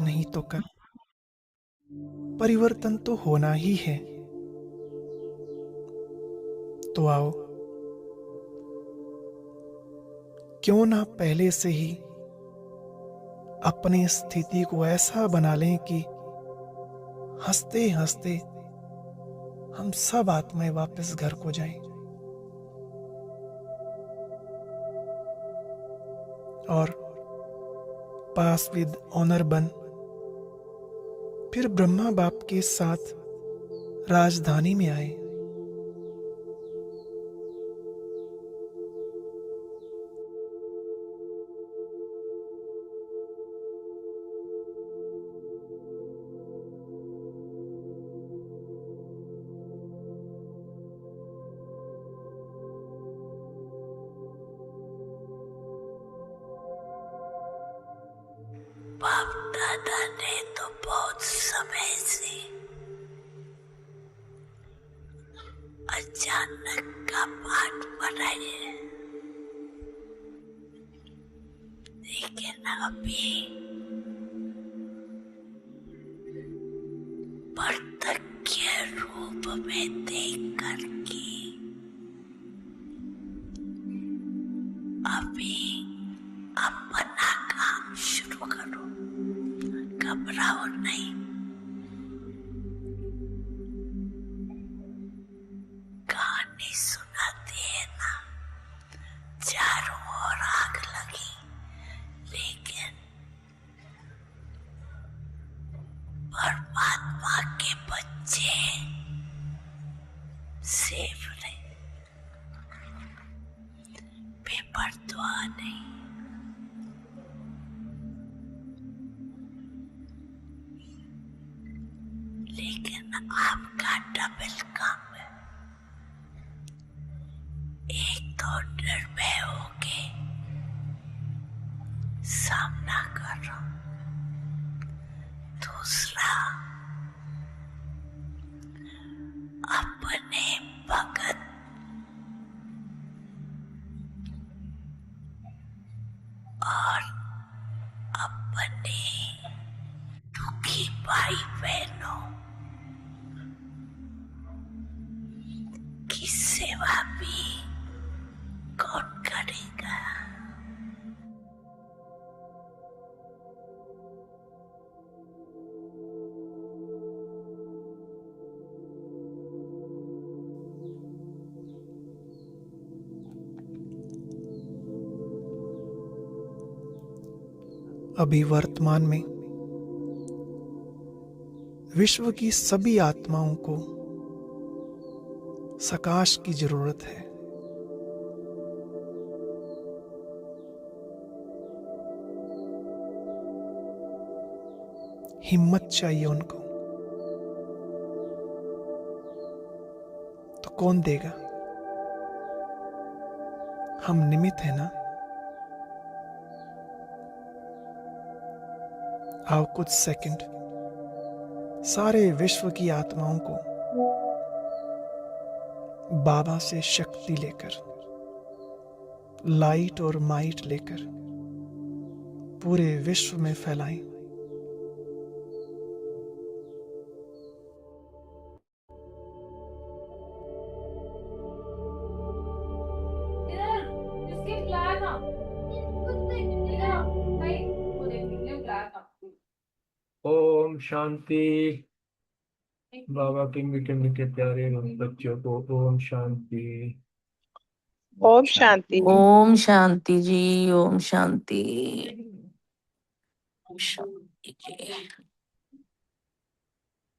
नहीं तो कल परिवर्तन तो होना ही है। तो आओ, क्यों ना पहले से ही अपनी स्थिति को ऐसा बना लें कि हंसते हंसते हम सब आत्माएं वापस घर को जाएं। और पास विद ऑनर बन फिर ब्रह्मा बाप के साथ राजधानी में आए। बाप दादा ने तो बहुत समय से अचानक का पाठ पढ़ाई है, लेकिन अभी प्रत्यक्ष रूप में देख करके अभी अपना काम शुरू करो, घबराओ नहीं। कहानी सुनाती है ना, चारों ओर आग लगी, लेकिन परमात्मा के बच्चे सेफ रहे, बेपरवाह नहीं। लेकिन आपका डबल काम है, एक तो निर्भय होके सामना करो, दूसरा अपने भगत और अपने दुखी भाई बहनों की सेवा भी कौन करेगा। अभी वर्तमान में विश्व की सभी आत्माओं को सकाश की जरूरत है। हिम्मत चाहिए उनको, तो कौन देगा? हम निमित्त है ना। आओ कुछ सेकंड सारे विश्व की आत्माओं को बाबा से शक्ति लेकर, लाइट और माइट लेकर पूरे विश्व में फैलाएं। ओम शांति। बाबा के मीठे मीठे प्यारे बच्चों को ओम शांति। ओम शांति। ओम शांति जी, ओम शांति। ओम शांति जी।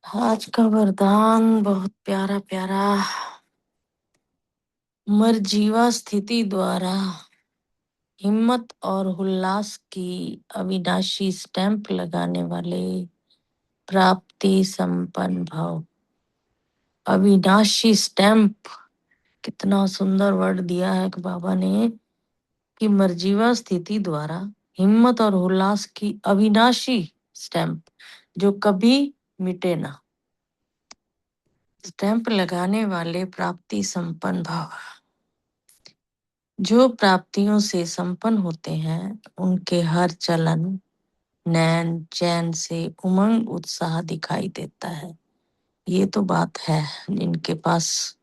आज का वरदान बहुत प्यारा प्यारा। मरजीवा स्थिति द्वारा हिम्मत और उल्लास की अविनाशी स्टैंप लगाने वाले प्राप्ति संपन्न भव। अविनाशी स्टैंप, कितना सुंदर वर्ड दिया है कि बाबा ने कि मरजीवा स्थिति द्वारा हिम्मत और उल्लास की अविनाशी स्टैंप जो कभी मिटे ना, स्टैंप लगाने वाले प्राप्ति संपन्न भाव। जो प्राप्तियों से संपन्न होते हैं उनके हर चलन, नैन चैन से उमंग उत्साह दिखाई देता है। ये तो बात है, जिनके पास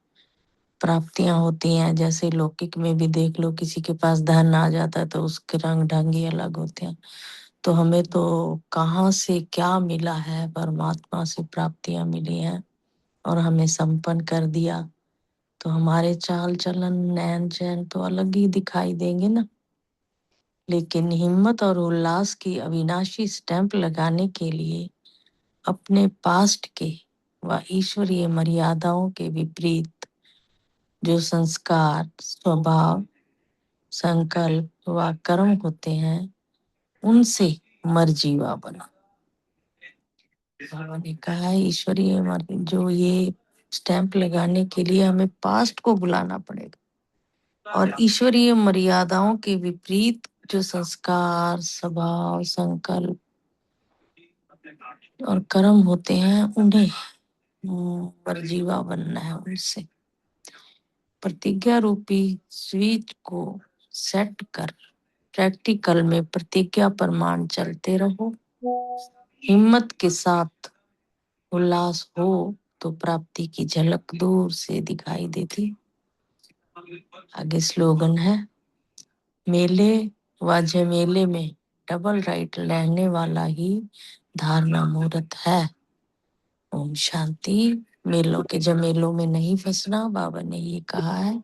प्राप्तियां होती हैं, जैसे लौकिक में भी देख लो, किसी के पास धन आ जाता है तो उसके रंग ढंग ही अलग होते हैं। तो हमें तो कहाँ से क्या मिला है, परमात्मा से प्राप्तियां मिली हैं और हमें संपन्न कर दिया, तो हमारे चाल चलन नैन चैन तो अलग ही दिखाई देंगे ना। लेकिन हिम्मत और उल्लास की अविनाशी स्टैंप लगाने के लिए अपने पास्ट के व ईश्वरीय मर्यादाओं के विपरीत जो संस्कार, स्वभाव, संकल्प व कर्म होते हैं, उनसे मर्जीवा बना। बाबा ने कहा है ईश्वरीय जो ये स्टैंप लगाने के लिए हमें पास्ट को बुलाना पड़ेगा, और ईश्वरीय मर्यादाओं के विपरीत जो संस्कार, स्वभाव, संकल्प और कर्म होते हैं, उन्हें मर्जीवा बनना है। उनसे प्रतिज्ञा रूपी स्विच को सेट कर प्रैक्टिकल में प्रतिज्ञा प्रमाण चलते रहो। हिम्मत के साथ उल्लास हो तो प्राप्ति की झलक दूर से दिखाई देती। आगे स्लोगन है, मेले व झमेले में डबल राइट रहने वाला ही धारणा मुहूर्त है। ओम शांति। मेलों के झमेलों में नहीं फंसना, बाबा ने ये कहा है।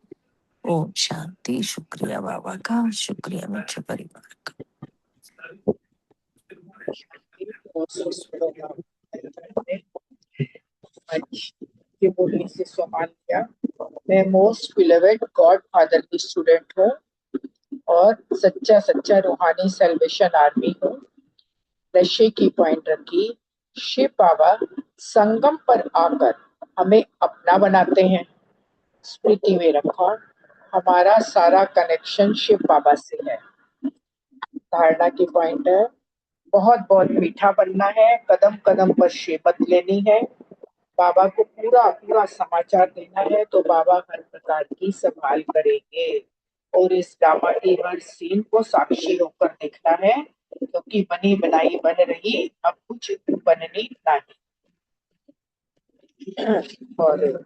ओम शांति। शुक्रिया बाबा का, शुक्रिया मित्र परिवार का। की मुरली से सम्मान किया। मैं मोस्ट बिलोवेड गॉड फादर की स्टूडेंट हूँ और सच्चा सच्चा रूहानी सेल्वेशन आर्मी हूँ। नशे की पॉइंट रखी, शिव बाबा संगम पर आकर हमें अपना बनाते हैं। स्मृति में रखा, हमारा सारा कनेक्शन शिव बाबा से है। धारणा की पॉइंट है, बहुत बहुत मीठा बनना है, कदम कदम पर शपथ लेनी है, बाबा को पूरा पूरा समाचार देना है, तो बाबा हर प्रकार की संभाल करेंगे। और इस ड्रामा की हर सीन को साक्षी होकर देखना है, क्योंकि बनी बनाई बन रही, अब कुछ बननी नहीं। और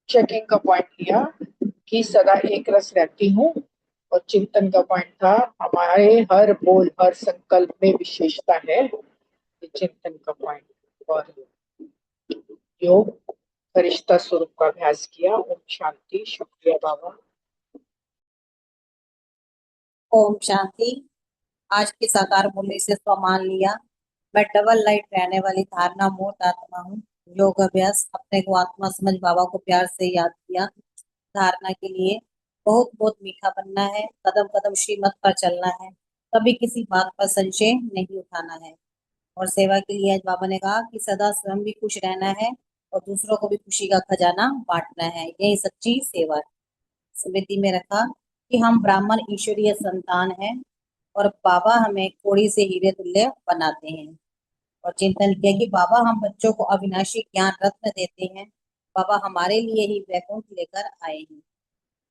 चेकिंग का पॉइंट लिया कि सदा एक रस रहती हूँ, और चिंतन का पॉइंट था हमारे हर बोल हर संकल्प में विशेषता है, ये चिंतन का पॉइंट। और योग फरिश्ता स्वरूप का अभ्यास किया। ओम शांति। शुक्रिया बाबा। ओम शांति। आज की साकार मूल्य से स्वमान लिया। मैं डबल लाइट रहने वाली धारणा मूर्त आत्मा हूँ। योग अभ्यास, अपने को आत्मा समझ बाबा को प्यार से याद किया। धारणा के लिए बहुत बहुत मीठा बनना है, कदम कदम श्रीमत पर चलना है, कभी किसी बात पर संशय नहीं उठाना है। और सेवा के लिए आज बाबा ने कहा कि सदा स्वयं भी खुश रहना है और दूसरों को भी खुशी का खजाना बांटना है, यही सच्ची सेवा है। स्मृति में रखा कि हम ब्राह्मण ईश्वरीय संतान हैं और बाबा हमें कोड़ी से हीरे तुल्य बनाते हैं। और चिंतन किया कि बाबा हम बच्चों को अविनाशी ज्ञान रत्न देते हैं, बाबा हमारे लिए ही वैकुंठ लेकर आए हैं।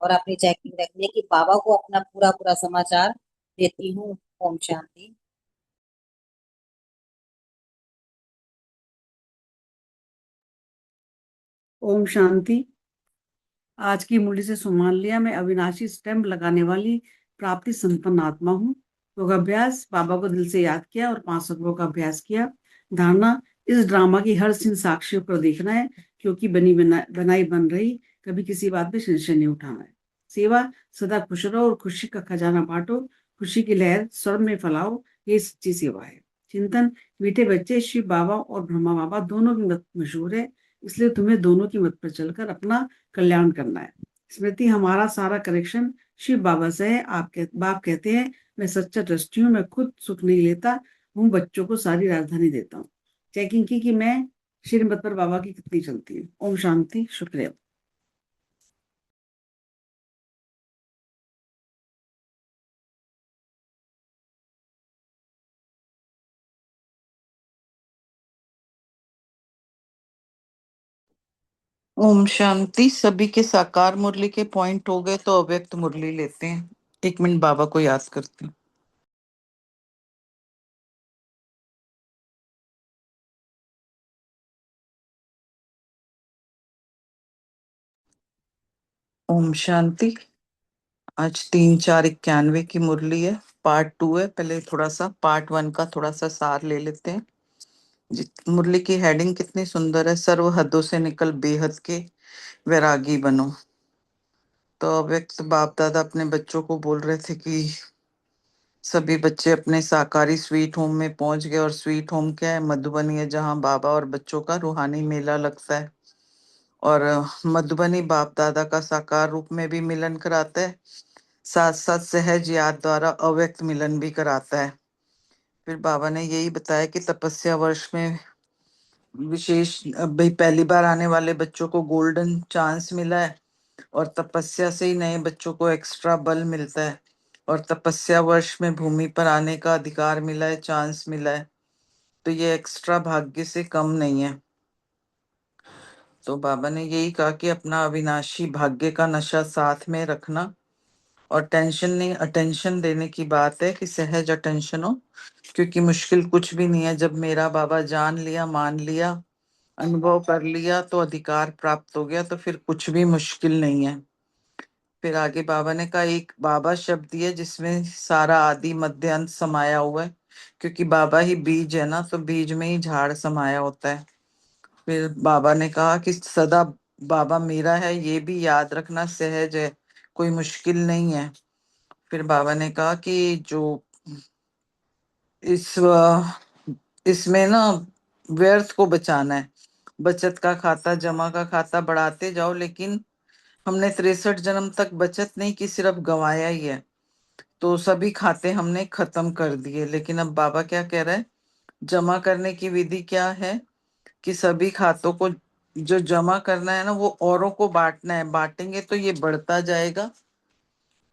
और अपनी चेकिंग रखनी है कि बाबा को अपना पूरा पूरा समाचार देती हूँ। ओम शांति। ओम शांति। आज की मुरली से सम्मान लिया। मैं अविनाशी स्टैंप लगाने वाली प्राप्ति संपन्न आत्मा हूँ। योग अभ्यास, बाबा को दिल से याद किया और 5 सत्रों का अभ्यास किया। धारणा, इस ड्रामा की हर सीन साक्षियों पर देखना है, क्योंकि बनाई बन रही, कभी किसी बात पे संशय नहीं उठाना है। सेवा, सदा खुश रहो और खुशी का खजाना बांटो, खुशी की लहर स्वर्ग में फैलाओ, ये सच्ची सेवा है। चिंतन, मीठे बच्चे शिव बाबा और ब्रह्मा बाबा दोनों की मत मशहूर है, इसलिए तुम्हें दोनों की मत पर चलकर अपना कल्याण करना है। स्मृति, हमारा सारा कनेक्शन शिव बाबा से है। बाप कहते हैं, मैं सच्चा ट्रस्टी हूँ, मैं खुद सुख नहीं लेता हूँ, बच्चों को सारी राजधानी देता हूँ। चेकिंग की कि मैं श्रीमत पर बाबा की कितनी चलती हूँ। ओम शांति। शुक्रिया। ओम शांति। सभी के साकार मुरली के पॉइंट हो गए तो अव्यक्त मुरली लेते हैं। 1 मिनट बाबा को याद करते हैं। ओम शांति। आज 3/4/91 की मुरली है, पार्ट 2 है। पहले थोड़ा सा पार्ट 1 का थोड़ा सा सार ले लेते हैं। मुरली की हेडिंग कितनी सुंदर है, सर्व हदों से निकल बेहद के वैरागी बनो। तो अव्यक्त बाप दादा अपने बच्चों को बोल रहे थे कि सभी बच्चे अपने साकारी स्वीट होम में पहुंच गए। और स्वीट होम क्या है? मधुबनी है, जहाँ बाबा और बच्चों का रूहानी मेला लगता है। और मधुबनी बाप दादा का साकार रूप में भी मिलन कराता है, साथ साथ सहज याद द्वारा अव्यक्त मिलन भी कराता है। फिर बाबा ने यही बताया कि तपस्या वर्ष में विशेष भाई पहली बार आने वाले बच्चों को गोल्डन चांस मिला है, और तपस्या से ही नए बच्चों को एक्स्ट्रा बल मिलता है। और तपस्या वर्ष में भूमि पर आने का अधिकार मिला है, चांस मिला है। तो ये एक्स्ट्रा भाग्य से कम नहीं है। तो बाबा ने यही कहा कि अपना अविनाशी भाग्य का नशा साथ में रखना, और टेंशन नहीं, अटेंशन देने की बात है कि सहज अटेंशन हो, क्योंकि मुश्किल कुछ भी नहीं है। जब मेरा बाबा जान लिया, मान लिया, अनुभव कर लिया, तो अधिकार प्राप्त हो गया, तो फिर कुछ भी मुश्किल नहीं है। फिर आगे बाबा ने कहा एक बाबा शब्द दिया जिसमें सारा आदि मध्य अंत समाया हुआ है, क्योंकि बाबा ही बीज है ना, तो बीज में ही झाड़ समाया होता है। फिर बाबा ने कहा कि सदा बाबा मेरा है, ये भी याद रखना सहज है, कोई मुश्किल नहीं है। फिर बाबा ने कहा कि जो इसमें ना व्यर्थ को बचाना है। बचत का खाता, जमा का खाता बढ़ाते जाओ, लेकिन हमने 63 जन्म तक बचत नहीं की, सिर्फ गंवाया ही है। तो सभी खाते हमने खत्म कर दिए। लेकिन अब बाबा क्या कह रहे हैं, जमा करने की विधि क्या है कि सभी खातों को जो जमा करना है ना, वो औरों को बांटना है। बांटेंगे तो ये बढ़ता जाएगा।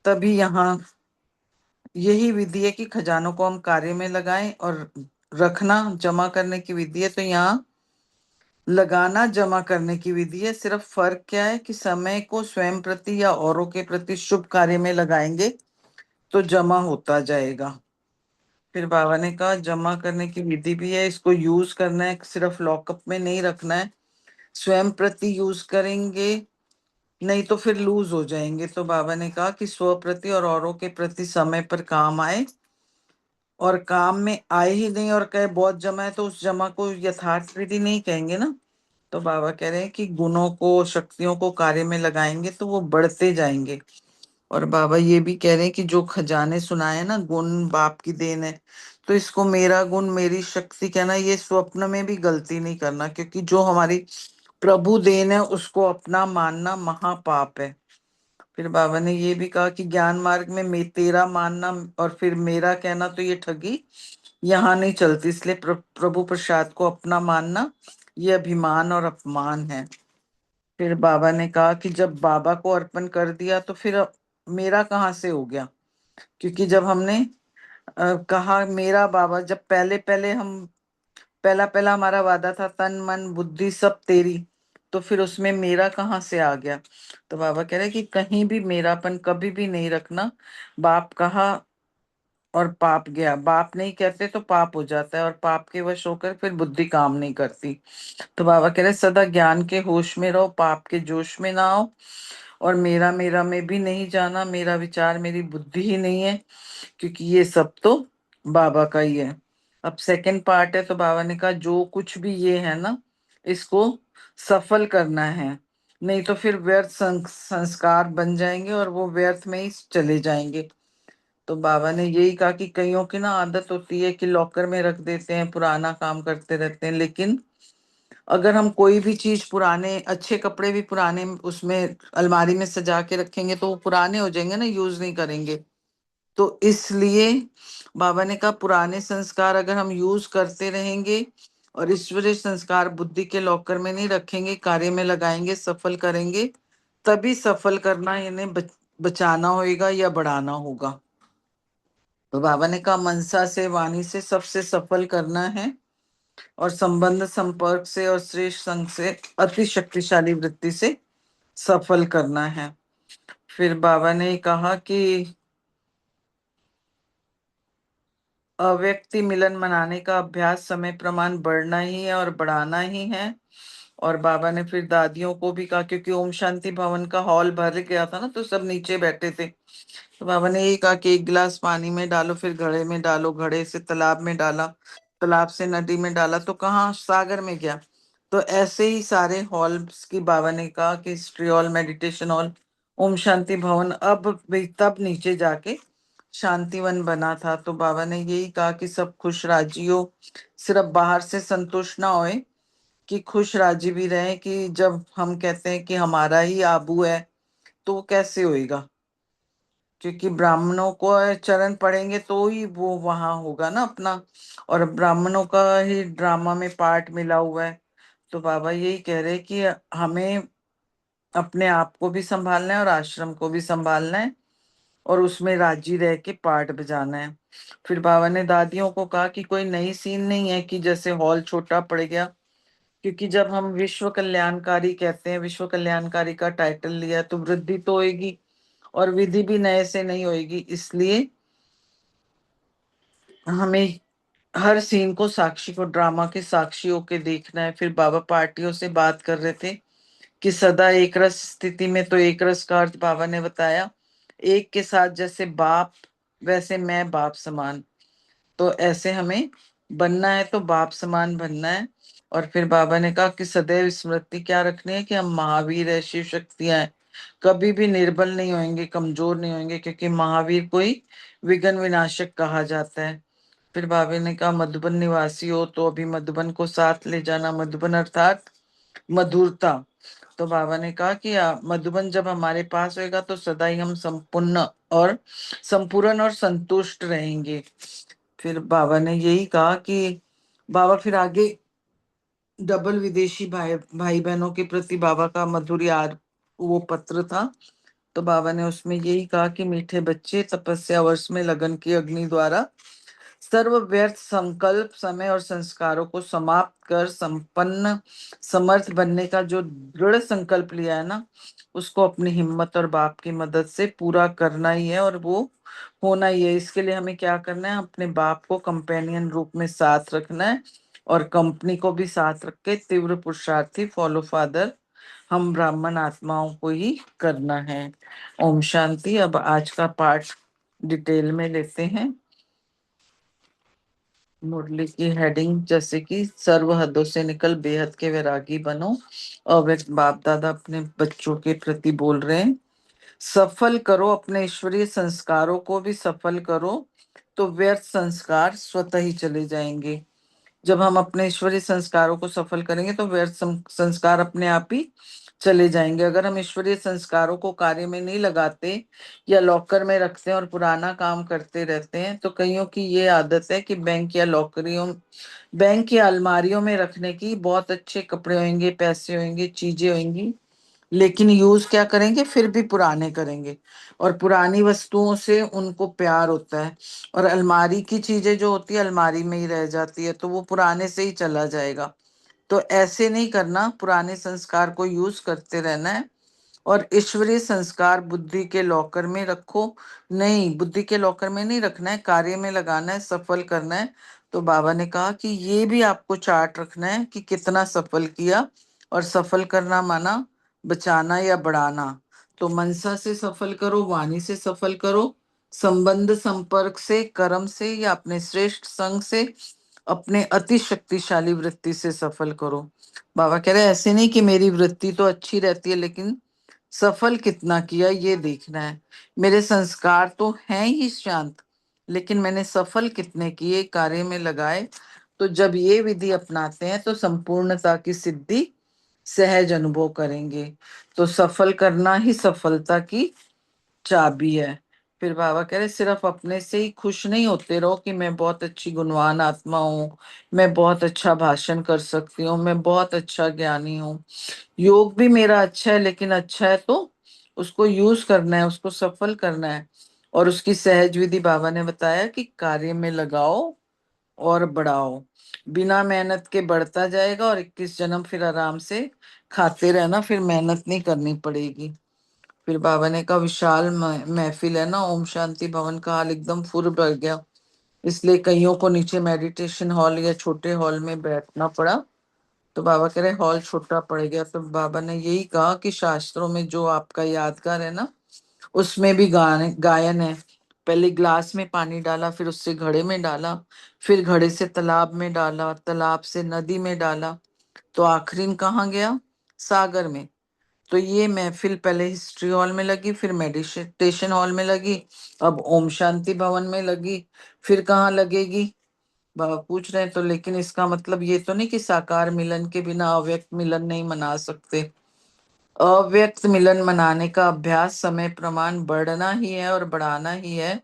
तभी यहाँ यही विधि है कि खजानों को हम कार्य में लगाएं, और रखना जमा करने की विधि है। तो यहाँ लगाना जमा करने की विधि है। सिर्फ फर्क क्या है कि समय को स्वयं प्रति या औरों के प्रति शुभ कार्य में लगाएंगे तो जमा होता जाएगा। फिर बाबा ने कहा जमा करने की विधि भी है, इसको यूज करना है, सिर्फ लॉकअप में नहीं रखना है। स्वयं प्रति यूज करेंगे, नहीं तो फिर लूज हो जाएंगे। तो बाबा ने कहा कि स्व प्रति और औरों के प्रति समय पर काम आए, और काम में आए ही नहीं और कहे बहुत जमा है, तो उस जमा को यथार्थ विधि नहीं कहेंगे ना। तो बाबा कह रहे हैं कि गुणों को, शक्तियों को कार्य में लगाएंगे तो वो बढ़ते जाएंगे। और बाबा ये भी कह रहे हैं कि जो खजाने सुनाए ना, गुण बाप की देन है, तो इसको मेरा गुण, मेरी शक्ति कहना, ये स्वप्न में भी गलती नहीं करना, क्योंकि जो हमारी प्रभु देन है उसको अपना मानना महापाप है। फिर बाबा ने ये भी कहा कि ज्ञान मार्ग में तेरा मानना और फिर मेरा कहना, तो ये ठगी यहाँ नहीं चलती। इसलिए प्रभु प्रसाद को अपना मानना ये अभिमान और अपमान है। फिर बाबा ने कहा कि जब बाबा को अर्पण कर दिया तो फिर मेरा कहाँ से हो गया, क्योंकि जब हमने कहा मेरा बाबा, जब पहले पहले हम पहला पहला हमारा वादा था तन मन बुद्धि सब तेरी, तो फिर उसमें मेरा कहाँ से आ गया। तो बाबा कह रहे कि कहीं भी मेरापन कभी भी नहीं रखना। बाप कहा और पाप गया, बाप नहीं कहते तो पाप हो जाता है, और पाप के वश होकर फिर बुद्धि काम नहीं करती। तो बाबा कह रहे सदा ज्ञान के होश में रहो, पाप के जोश में ना आओ, और मेरा मेरा में भी नहीं जाना। मेरा विचार, मेरी बुद्धि ही नहीं है, क्योंकि ये सब तो बाबा का ही है। अब सेकंड पार्ट है, तो बाबा ने कहा जो कुछ भी ये है ना, इसको सफल करना है, नहीं तो फिर व्यर्थ संस्कार बन जाएंगे और वो व्यर्थ में ही चले जाएंगे। तो बाबा ने यही कहा कि कईयों की ना आदत होती है कि लॉकर में रख देते हैं, पुराना काम करते रहते हैं। लेकिन अगर हम कोई भी चीज, पुराने अच्छे कपड़े भी पुराने उसमें अलमारी में सजा के रखेंगे तो वो पुराने हो जाएंगे ना, यूज नहीं करेंगे। तो इसलिए बाबा ने कहा पुराने संस्कार अगर हम यूज करते रहेंगे और ईश्वरीय संस्कार बुद्धि के लॉकर में नहीं रखेंगे, कार्य में लगाएंगे, सफल करेंगे, तभी सफल करना, इन्हें बचाना होगा या बढ़ाना होगा। तो बाबा ने कहा मनसा से, वाणी से सबसे सफल करना है, और संबंध संपर्क से और श्रेष्ठ संघ से, अति शक्तिशाली वृत्ति से सफल करना है। फिर बाबा ने कहा कि अव्यक्ति मिलन मनाने का अभ्यास समय प्रमाण बढ़ना ही है और बढ़ाना ही है। और बाबा ने फिर दादियों को भी कहा, क्योंकि ओम शांति भवन का हॉल भर गया था ना, तो सब नीचे बैठे थे। तो बाबा ने यही कहा कि एक गिलास पानी में डालो, फिर घड़े में डालो, घड़े से तालाब में डाला, तालाब से नदी में डाला, तो कहाँ सागर में गया। तो ऐसे ही सारे हॉल्स की बाबा ने कहा कि history hall, meditation hall, Om Shanti भवन, अब भी तब नीचे जाके शांतिवन बना था। तो बाबा ने यही कहा कि सब खुश राजी हो, सिर्फ बाहर से संतुष्ट ना होए, कि खुश राजी भी रहे। कि जब हम कहते हैं कि हमारा ही आबू है तो वो कैसे होएगा, क्योंकि ब्राह्मणों को चरण पड़ेंगे तो ही वो वहां होगा ना अपना, और ब्राह्मणों का ही ड्रामा में पार्ट मिला हुआ है। तो बाबा यही कह रहे कि हमें अपने आप को भी संभालना है और आश्रम को भी संभालना है, और उसमें राजी रह के पार्ट बजाना है। फिर बाबा ने दादियों को कहा कि कोई नई सीन नहीं है कि जैसे हॉल छोटा पड़ गया, क्योंकि जब हम विश्व कल्याणकारी कहते हैं, विश्व कल्याणकारी का टाइटल लिया, तो वृद्धि तो होएगी और विधि भी नए से नहीं होएगी। इसलिए हमें हर सीन को, साक्षी को ड्रामा के साक्षी होके देखना है। फिर बाबा पार्टियों से बात कर रहे थे कि सदा एक रस स्थिति में, तो एक रस का अर्थ बाबा ने बताया, एक के साथ जैसे बाप वैसे मैं बाप समान। तो ऐसे हमें बनना है, तो बाप समान बनना है। और फिर बाबा ने कहा कि सदैव स्मृति क्या रखनी है कि हम महावीर है, शिव शक्तियां हैं, कभी भी निर्बल नहीं होंगे, कमजोर नहीं होंगे, क्योंकि महावीर को ही विघ्न विनाशक कहा जाता है। फिर बाबा ने कहा मधुबन निवासी हो तो अभी मधुबन को साथ ले जाना, मधुबन अर्थात मधुरता। तो बाबा ने कहा कि मधुबन जब हमारे पास होएगा तो सदा ही हम संपूर्ण और संतुष्ट रहेंगे। फिर बाबा ने यही कहा कि बाबा फिर आगे डबल विदेशी भाई भाई बहनों के प्रति बाबा का मधुर यार वो पत्र था। तो बाबा ने उसमें यही कहा कि मीठे बच्चे, तपस्या वर्ष में लगन की अग्नि द्वारा सर्व व्यर्थ संकल्प, समय और संस्कारों को समाप्त कर संपन्न समर्थ बनने का जो दृढ़ संकल्प लिया है ना, उसको अपनी हिम्मत और बाप की मदद से पूरा करना ही है, और वो होना ही है। इसके लिए हमें क्या करना है, अपने बाप को कंपेनियन रूप में साथ रखना है, और कंपनी को भी साथ रख के तीव्र पुरुषार्थी फॉलो फादर हम ब्राह्मण आत्माओं को ही करना है। ओम शांति। अब आज का पाठ डिटेल में लेते हैं। मुरली की हेडिंग जैसे कि सर्व हदों से निकल बेहद के वैरागी बनो। अव्यक्त बाप दादा अपने बच्चों के प्रति बोल रहे हैं, सफल करो अपने ईश्वरीय संस्कारों को भी सफल करो, तो व्यर्थ संस्कार स्वतः ही चले जाएंगे। जब हम अपने ईश्वरीय संस्कारों को सफल करेंगे तो व्यर्थ संस्कार अपने आप ही चले जाएंगे। अगर हम ईश्वरीय संस्कारों को कार्य में नहीं लगाते या लॉकर में रखते हैं और पुराना काम करते रहते हैं, तो कईयों की ये आदत है कि बैंक या अलमारियों में रखने की, बहुत अच्छे कपड़े होंगे, पैसे होंगे, चीजें होंगी, लेकिन यूज क्या करेंगे, फिर भी पुराने करेंगे, और पुरानी वस्तुओं से उनको प्यार होता है, और अलमारी की चीजें जो होती है अलमारी में ही रह जाती है, तो वो पुराने से ही चला जाएगा। तो ऐसे नहीं करना, पुराने संस्कार को यूज करते रहना है, और ईश्वरीय संस्कार बुद्धि के लॉकर में रखो। नहीं, बुद्धि के लॉकर में नहीं रखना है, कार्य में लगाना है, सफल करना है। तो बाबा ने कहा कि ये भी आपको चार्ट रखना है कि कितना सफल किया, और सफल करना माना बचाना या बढ़ाना। तो मनसा से सफल करो, वाणी से सफल करो, संबंध संपर्क से, कर्म से, या अपने श्रेष्ठ संग से, अपने अति शक्तिशाली वृत्ति से सफल करो। बाबा कह रहे हैं ऐसे नहीं कि मेरी वृत्ति तो अच्छी रहती है लेकिन सफल कितना किया ये देखना है। मेरे संस्कार तो हैं ही शांत, लेकिन मैंने सफल कितने किए, कार्य में लगाए। तो जब ये विधि अपनाते हैं तो संपूर्णता की सिद्धि सहज अनुभव करेंगे। तो सफल करना ही सफलता की चाबी है। फिर बाबा कह रहे सिर्फ अपने से ही खुश नहीं होते रहो कि मैं बहुत अच्छी गुणवान आत्मा हूँ, मैं बहुत अच्छा भाषण कर सकती हूँ, मैं बहुत अच्छा ज्ञानी हूँ, योग भी मेरा अच्छा है, लेकिन अच्छा है तो उसको यूज करना है, उसको सफल करना है। और उसकी सहज विधि बाबा ने बताया कि कार्य में लगाओ और बढ़ाओ, बिना मेहनत के बढ़ता जाएगा, और 21 जन्म फिर आराम से खाते रहना, फिर मेहनत नहीं करनी पड़ेगी। फिर बाबा ने कहा विशाल महफिल है ना, ओम शांति भवन का हाल एकदम फुल भर गया, इसलिए कईयों को नीचे मेडिटेशन हॉल या छोटे हॉल में बैठना पड़ा। तो बाबा कह रहे हॉल छोटा पड़ गया। तो बाबा ने यही कहा कि शास्त्रों में जो आपका यादगार है ना, उसमें भी गाने गायन है। पहले ग्लास में पानी डाला, फिर उससे घड़े में डाला, फिर घड़े से तालाब में डाला, तालाब से नदी में डाला, तो आखिरी में कहाँ गया? सागर में। तो ये महफिल पहले हिस्ट्री हॉल में लगी, फिर मेडिटेशन हॉल में लगी, अब ओम शांति भवन में लगी, फिर कहाँ लगेगी? बाबा पूछ रहे हैं। तो लेकिन इसका मतलब ये तो नहीं कि साकार मिलन के बिना अव्यक्त मिलन नहीं मना सकते। अव्यक्त मिलन मनाने का अभ्यास समय प्रमाण बढ़ना ही है और बढ़ाना ही है।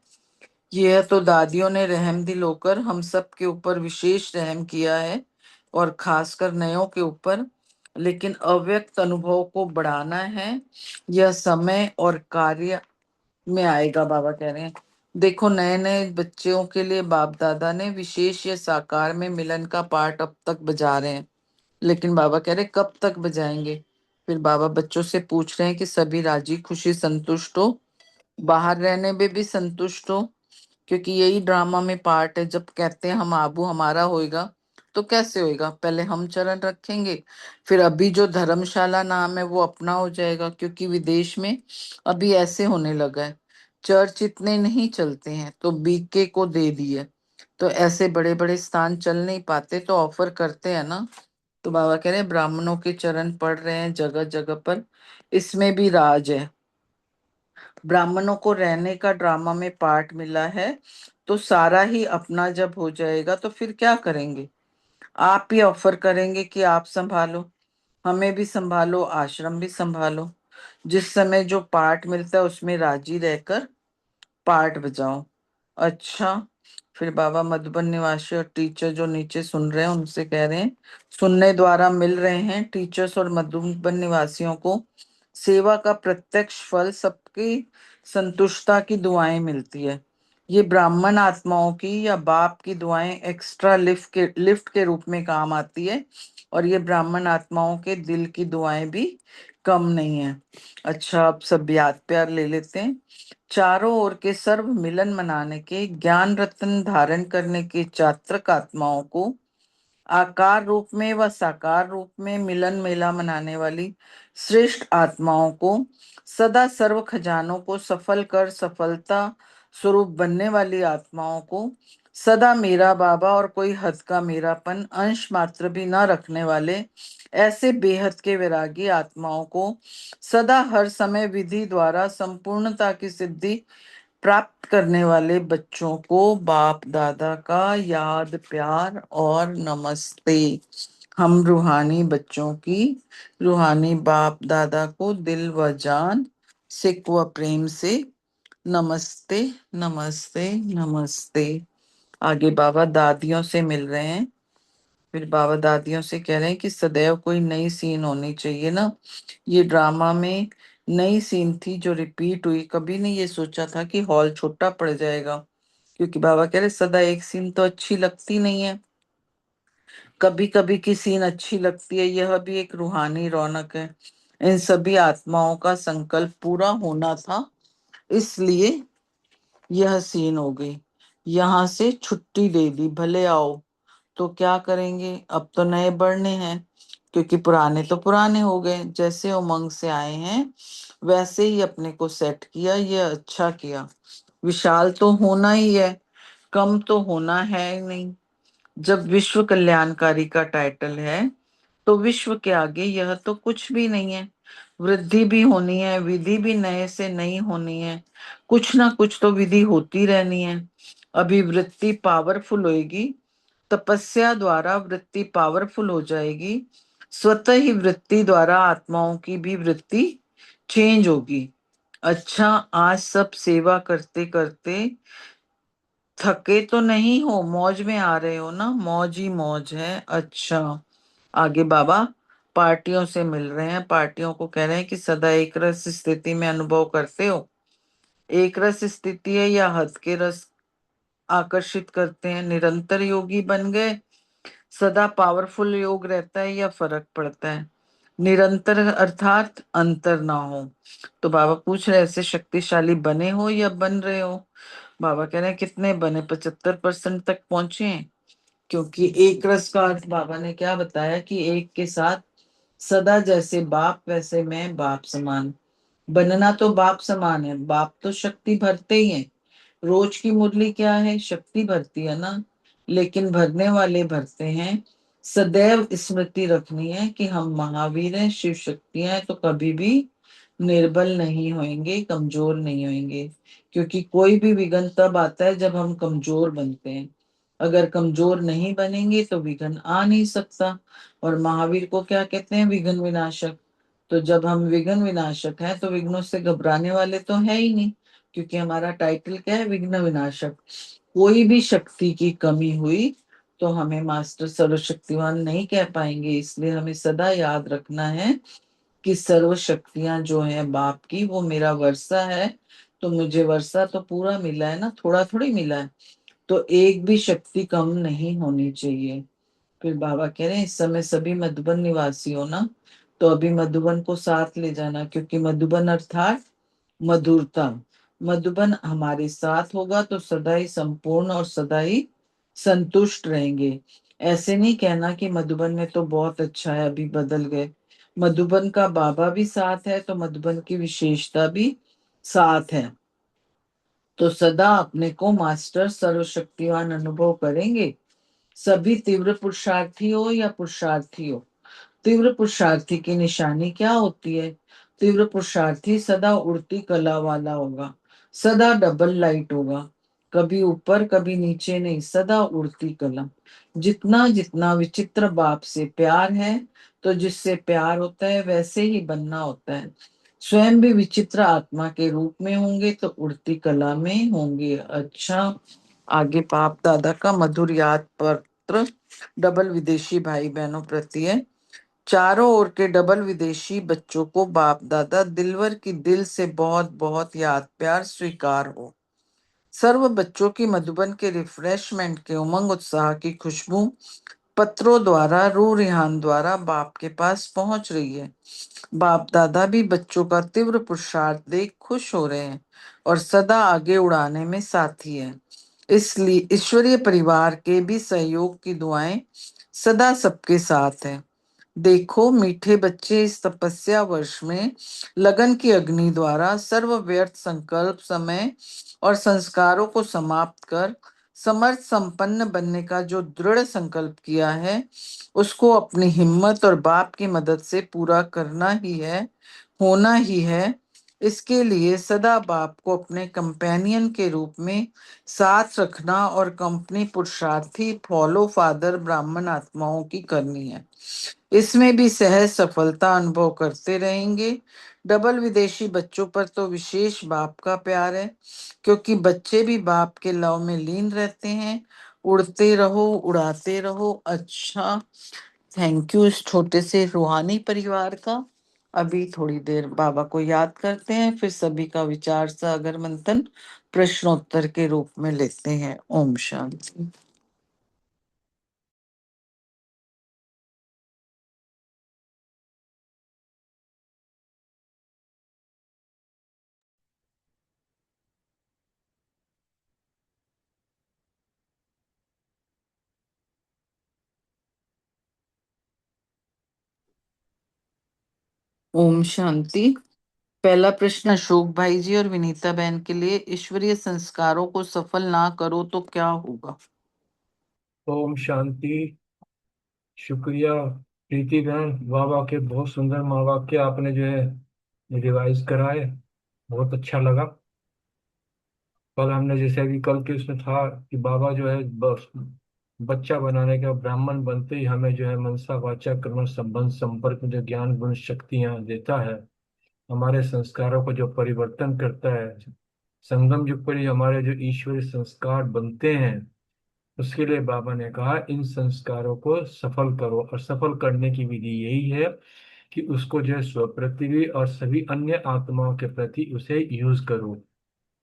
यह तो दादियों ने रहम दिल होकर हम सब के ऊपर विशेष रहम किया है, और खासकर नयों के ऊपर। लेकिन अव्यक्त अनुभव को बढ़ाना है, यह समय और कार्य में आएगा। बाबा कह रहे हैं देखो, नए नए बच्चों के लिए बाप दादा ने विशेष या साकार में मिलन का पाठ अब तक बजा रहे हैं। लेकिन बाबा कह रहे कब तक बजाएंगे? फिर बाबा बच्चों से पूछ रहे हैं कि सभी राजी खुशी संतुष्ट हो, बाहर रहने में भी संतुष्ट हो, क्योंकि यही ड्रामा में पार्ट है। जब कहते हैं हम आबू हमारा होएगा, तो कैसे होएगा? पहले हम चरण रखेंगे, फिर अभी जो धर्मशाला नाम है वो अपना हो जाएगा, क्योंकि विदेश में अभी ऐसे होने लगा है। चर्च इतने नहीं चलते हैं तो बीके को दे दिए, तो ऐसे बड़े बड़े स्थान चल नहीं पाते तो ऑफर करते हैं ना। तो बाबा कह रहे हैं ब्राह्मणों के चरण पड़ रहे हैं जगह जगह पर, इसमें भी राज है। ब्राह्मणों को रहने का ड्रामा में पार्ट मिला है, तो सारा ही अपना जब हो जाएगा तो फिर क्या करेंगे? आप ही ऑफर करेंगे कि आप संभालो, हमें भी संभालो, आश्रम भी संभालो। जिस समय जो पार्ट मिलता है उसमें राजी रहकर पार्ट बजाओ। अच्छा। फिर बाबा मधुबन निवासी और टीचर जो नीचे सुन रहे हैं उनसे कह रहे हैं, सुनने द्वारा मिल रहे हैं टीचर्स और मधुबन निवासियों को सेवा का प्रत्यक्ष फल, सबकी संतुष्टता की दुआएं मिलती है। ये ब्राह्मण आत्माओं की या बाप की दुआएं एक्स्ट्रा लिफ्ट के रूप में काम आती है, और ये ब्राह्मण आत्माओं के दिल की दुआएं भी कम नहीं है। अच्छा, अब सब याद प्यार ले लेते हैं। चारों ओर के सर्व मिलन मनाने के, ज्ञान रत्न धारण करने के चात्रक आत्माओं को, आकार रूप में व साकार रूप में मिलन मेला मनाने वाली श्रेष्ठ आत्माओं को, सदा सर्व खजानों को सफल कर सफलता स्वरूप बनने वाली आत्माओं को, सदा मेरा बाबा और कोई हद का मेरापन अंश मात्र भी न रखने वाले ऐसे बेहद के वैरागी आत्माओं को, सदा हर समय विधि द्वारा संपूर्णता की सिद्धि प्राप्त करने वाले बच्चों को बाप दादा का याद प्यार और नमस्ते। हम रूहानी बच्चों की रूहानी बाप दादा को दिल व जान सिक व प्रेम से नमस्ते नमस्ते नमस्ते। आगे बाबा दादियों से मिल रहे हैं। फिर बाबा दादियों से कह रहे हैं कि सदैव कोई नई सीन होनी चाहिए ना। ये ड्रामा में नई सीन थी जो रिपीट हुई। कभी नहीं ये सोचा था कि हॉल छोटा पड़ जाएगा, क्योंकि बाबा कह रहे सदा एक सीन तो अच्छी लगती नहीं है, कभी कभी की सीन अच्छी लगती है। यह भी एक रूहानी रौनक है। इन सभी आत्माओं का संकल्प पूरा होना था, इसलिए यह सीन हो गई। यहाँ से छुट्टी दे दी, भले आओ। तो क्या करेंगे? अब तो नए बढ़ने हैं, क्योंकि पुराने तो पुराने हो गए। जैसे उमंग से आए हैं वैसे ही अपने को सेट किया, ये अच्छा किया। विशाल तो होना ही है, कम तो होना है ही नहीं। जब विश्व कल्याणकारी का टाइटल है तो विश्व के आगे यह तो कुछ भी नहीं है। वृद्धि भी होनी है, विधि भी नए से नई होनी है, कुछ ना कुछ तो विधि होती रहनी है। अभी वृत्ति पावरफुल होएगी, तपस्या द्वारा वृत्ति पावरफुल हो जाएगी, स्वतः ही वृत्ति द्वारा आत्माओं की भी वृत्ति चेंज होगी। अच्छा, आज सब सेवा करते करते थके तो नहीं हो? मौज में आ रहे हो ना? मौज ही मौज है। अच्छा, आगे बाबा पार्टियों से मिल रहे हैं। पार्टियों को कह रहे हैं कि सदा एक रस स्थिति में अनुभव करते हो। एक रस स्थिति है या हद के रस आकर्षित करते हैं? निरंतर योगी बन गए, सदा पावरफुल योग रहता है या फर्क पड़ता है? निरंतर अर्थात अंतर ना हो। तो बाबा पूछ रहे ऐसे शक्तिशाली बने हो या बन रहे हो? बाबा कह रहे हैं कितने बने? 75% तक पहुंचे हैं। क्योंकि एक रस का अर्थ बाबा ने क्या बताया कि एक के साथ सदा जैसे बाप वैसे मैं बाप समान। बनना तो बाप समान है, बाप तो शक्ति भरते ही है। रोज की मुरली क्या है, शक्ति भरती है ना, लेकिन भरने वाले भरते हैं। सदैव स्मृति रखनी है कि हम महावीर हैं, शिव शक्तियां हैं, तो कभी भी निर्बल नहीं होंगे, कमजोर नहीं होंगे। क्योंकि कोई भी विघ्न तब आता है जब हम कमजोर बनते हैं। अगर कमजोर नहीं बनेंगे तो विघ्न आ नहीं सकता। और महावीर को क्या कहते हैं, विघ्न विनाशक। तो जब हम विघ्न विनाशक हैं तो विघ्नों से घबराने वाले तो है ही नहीं, क्योंकि हमारा टाइटल क्या है, विघ्न विनाशक। कोई भी शक्ति की कमी हुई तो हमें मास्टर सर्वशक्तिवान नहीं कह पाएंगे। इसलिए हमें सदा याद रखना है कि सर्व शक्तियां जो है बाप की, वो मेरा वर्षा है। तो मुझे वर्षा तो पूरा मिला है ना, थोड़ा थोड़ी मिला है। तो एक भी शक्ति कम नहीं होनी चाहिए। फिर बाबा कह रहे हैं इस समय सभी मधुबन निवासी हो ना, तो अभी मधुबन को साथ ले जाना, क्योंकि मधुबन अर्थात मधुरता। मधुबन हमारे साथ होगा तो सदा ही संपूर्ण और सदा ही संतुष्ट रहेंगे। ऐसे नहीं कहना कि मधुबन में तो बहुत अच्छा है, अभी बदल गए। मधुबन का बाबा भी साथ है तो मधुबन की विशेषता भी साथ है। तो सदा अपने को मास्टर सर्वशक्तिवान अनुभव करेंगे। सभी तीव्र पुरुषार्थी हो या पुरुषार्थी हो। तीव्र पुरुषार्थी की निशानी क्या होती है, तीव्र पुरुषार्थी सदा उड़ती कला वाला होगा, सदा डबल लाइट होगा, कभी ऊपर कभी नीचे नहीं, सदा उड़ती कला। जितना जितना विचित्र बाप से प्यार है, तो जिससे प्यार होता है वैसे ही बनना होता है। स्वयं भी विचित्र आत्मा के रूप में होंगे तो उड़ती कला में होंगे। अच्छा, आगे बाप दादा का मधुर याद पत्र डबल विदेशी भाई बहनों प्रति है। चारों ओर के डबल विदेशी बच्चों को बाप दादा दिलवर की दिल से बहुत बहुत याद प्यार स्वीकार हो। सर्व बच्चों की मधुबन के रिफ्रेशमेंट के उमंग उत्साह की खुशबू पत्रों द्वारा, रूह रिहान द्वारा बाप के पास पहुंच रही है। बाप दादा भी बच्चों का तीव्र पुरुषार्थ देख खुश हो रहे हैं और सदा आगे उड़ाने में साथी है। इसलिए ईश्वरीय परिवार के भी सहयोग की दुआएं सदा सबके साथ है। देखो मीठे बच्चे इस तपस्या वर्ष में लगन की अग्नि द्वारा सर्व व्यर्थ संकल्प, समय और संस्कारों को समाप्त कर समर्थ संपन्न बनने का जो दृढ़ संकल्प किया है, उसको अपनी हिम्मत और बाप की मदद से पूरा करना ही है, होना ही है। इसके लिए सदा बाप को अपने कंपेनियन के रूप में साथ रखना और कंपनी पुरुषार्थी फॉलो फादर ब्राह्मण आत्माओं की करनी है। इसमें भी सहज सफलता अनुभव करते रहेंगे। डबल विदेशी बच्चों पर तो विशेष बाप का प्यार है, क्योंकि बच्चे भी बाप के लव में लीन रहते हैं। उड़ते रहो, उड़ाते रहो। अच्छा, थैंक यू इस छोटे से रूहानी परिवार का। अभी थोड़ी देर बाबा को याद करते हैं, फिर सभी का विचार सागर मंथन प्रश्नोत्तर के रूप में लेते हैं। ओम शांति। ओम शांति। पहला प्रश्न अशोक भाई जी और विनीता बहन के लिए, ईश्वरीय संस्कारों को सफल ना करो तो क्या होगा। ओम शांति। शुक्रिया प्रीति बहन, बाबा के बहुत सुंदर माँ वाक्य आपने जो है रिवाइज कराए, बहुत अच्छा लगा। कल हमने जैसे अभी कल के उसमें था कि बाबा जो है बस बच्चा बनाने का, ब्राह्मण बनते ही हमें जो है मनसा वाचा कर्म संबंध संपर्क में जो ज्ञान गुण शक्तियां देता है, हमारे संस्कारों को जो परिवर्तन करता है, संगम युग पर ही हमारे जो ईश्वरीय संस्कार बनते हैं, उसके लिए बाबा ने कहा इन संस्कारों को सफल करो। और सफल करने की विधि यही है कि उसको जो है स्वप्रति भी और सभी अन्य आत्माओं के प्रति उसे यूज करो।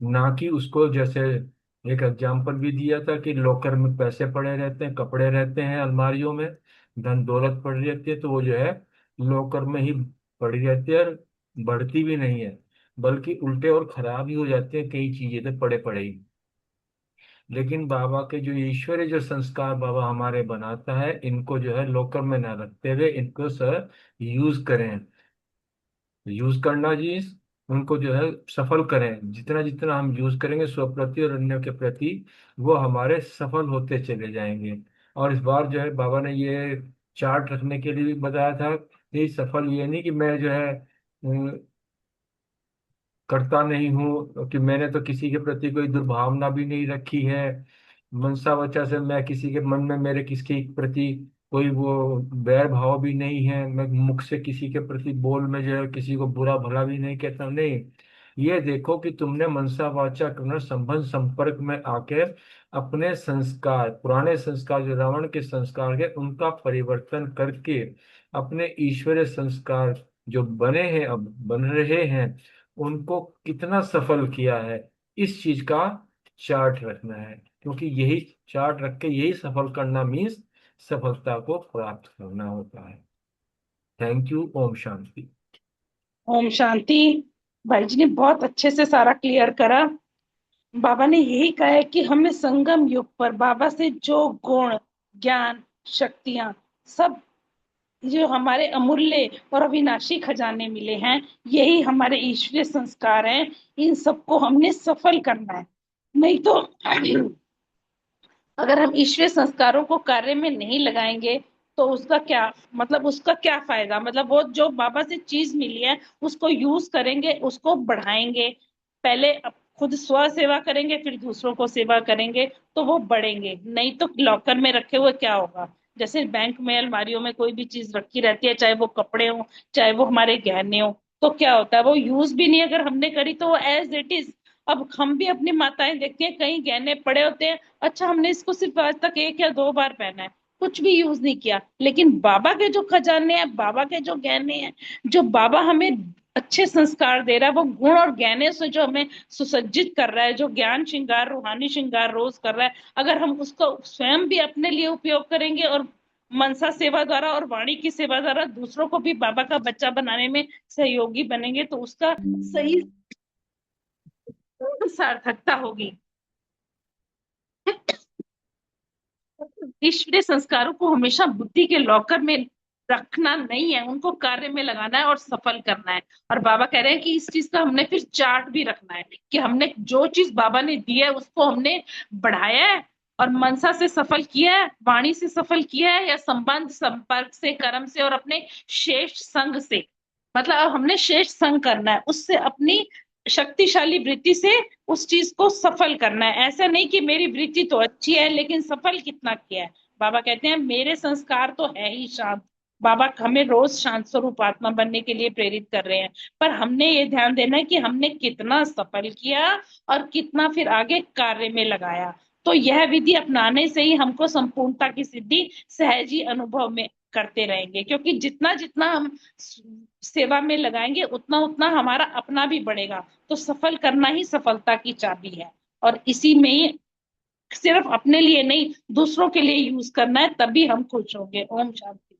ना कि उसको जैसे एक एग्जाम्पल भी दिया था कि लॉकर में पैसे पड़े रहते हैं, कपड़े रहते हैं अलमारियों में, धन दौलत पड़ी रहती है, तो वो जो है लॉकर में ही पड़ी रहती है और बढ़ती भी नहीं है, बल्कि उल्टे और खराब ही हो जाते हैं कई चीजें तो पड़े पड़े ही। लेकिन बाबा के जो ईश्वरीय जो संस्कार बाबा हमारे बनाता है, इनको जो है लॉकर में ना रखते हुए इनको सर यूज करें। यूज करना जी, उनको जो है सफल करें। जितना जितना हम यूज करेंगे स्वप्रति और अन्य के प्रति, वो हमारे सफल होते चले जाएंगे। और इस बार जो है बाबा ने ये चार्ट रखने के लिए भी बताया था कि सफल ये नहीं कि मैं जो है करता नहीं हूँ, कि मैंने तो किसी के प्रति कोई दुर्भावना भी नहीं रखी है, मनसा वचा से मैं किसी के मन में मेरे किसके प्रति कोई वो बैर भाव भी नहीं है, मैं मुख से किसी के प्रति बोल में जो है किसी को बुरा भला भी नहीं कहता। नहीं, ये देखो कि तुमने मनसा वाचा कर्म संबंध संपर्क में आके अपने संस्कार, पुराने संस्कार जो रावण के संस्कार के, उनका परिवर्तन करके अपने ईश्वरीय संस्कार जो बने हैं, अब बन रहे हैं, उनको कितना सफल किया है, इस चीज का चार्ट रखना है। क्योंकि यही चार्ट रख के यही सफल करना मीन्स सफलता को प्राप्त करना होता है। Thank you. ओम शांति। ओम शांति। भाई जी ने बहुत अच्छे से सारा क्लियर करा। बाबा ने यही कहा है कि हमें संगम युग पर बाबा से जो गुण, ज्ञान, शक्तियां, सब जो हमारे अमूल्य और अविनाशी खजाने मिले हैं, यही हमारे ईश्वरीय संस्कार हैं। इन सबको हमने सफल करना है। नहीं तो अगर हम ईश्वरीय संस्कारों को कार्य में नहीं लगाएंगे तो उसका क्या मतलब, उसका क्या फायदा। मतलब वो जो बाबा से चीज मिली है उसको यूज करेंगे, उसको बढ़ाएंगे। पहले खुद स्व सेवा करेंगे, फिर दूसरों को सेवा करेंगे, तो वो बढ़ेंगे। नहीं तो लॉकर में रखे हुए क्या होगा। जैसे बैंक में अलमारियों में कोई भी चीज रखी रहती है, चाहे वो कपड़े हो, चाहे वो हमारे गहने हो, तो क्या होता है, वो यूज भी नहीं अगर हमने करी तो वो एज इट इज। अब हम भी अपनी माताएं देखती हैं, कहीं गहने पड़े होते हैं, अच्छा हमने इसको सिर्फ आज तक 1 या 2 बार पहना है, कुछ भी यूज नहीं किया। लेकिन बाबा के जो खजाने हैं, बाबा के जो गहने हैं, जो बाबा हमें अच्छे संस्कार दे रहा है, वो गुण और गहने से जो हमें सुसज्जित कर रहा है, जो ज्ञान श्रृंगार, रूहानी श्रृंगार रोज कर रहा है, अगर हम उसको स्वयं भी अपने लिए उपयोग करेंगे और मनसा सेवा द्वारा और वाणी की सेवा द्वारा दूसरों को भी बाबा का बच्चा बनाने में सहयोगी बनेंगे, तो उसका सही सार्थकता होगी। ईश्वरीय संस्कारों को हमेशा बुद्धि के लॉकर में रखना नहीं है, उनको कार्य में लगाना है और सफल करना है। और बाबा कह रहे हैं कि इस चीज का हमने फिर चार्ट भी रखना है कि हमने जो चीज बाबा ने दी है उसको हमने बढ़ाया है और मनसा से सफल किया है, वाणी से सफल किया है, या संबंध संपर्क से, कर्म से और अपने श्रेष्ठ संग से। मतलब अब हमने श्रेष्ठ संग करना है, उससे अपनी शक्तिशाली वृत्ति से उस चीज को सफल करना है। ऐसा नहीं कि मेरी वृत्ति तो अच्छी है लेकिन सफल कितना किया है। बाबा कहते हैं मेरे संस्कार तो है ही शांत। बाबा हमें रोज शांत स्वरूप आत्मा बनने के लिए प्रेरित कर रहे हैं, पर हमने ये ध्यान देना है कि हमने कितना सफल किया और कितना फिर आगे कार्य में लगाया। तो यह विधि अपनाने से ही हमको संपूर्णता की सिद्धि सहज ही अनुभव में करते रहेंगे। क्योंकि जितना जितना हम सेवा में लगाएंगे उतना उतना हमारा अपना भी बढ़ेगा। तो सफल करना ही सफलता की चाबी है, और इसी में ही सिर्फ अपने लिए नहीं दूसरों के लिए यूज करना है, तभी हम खुश होंगे। ओम शांति।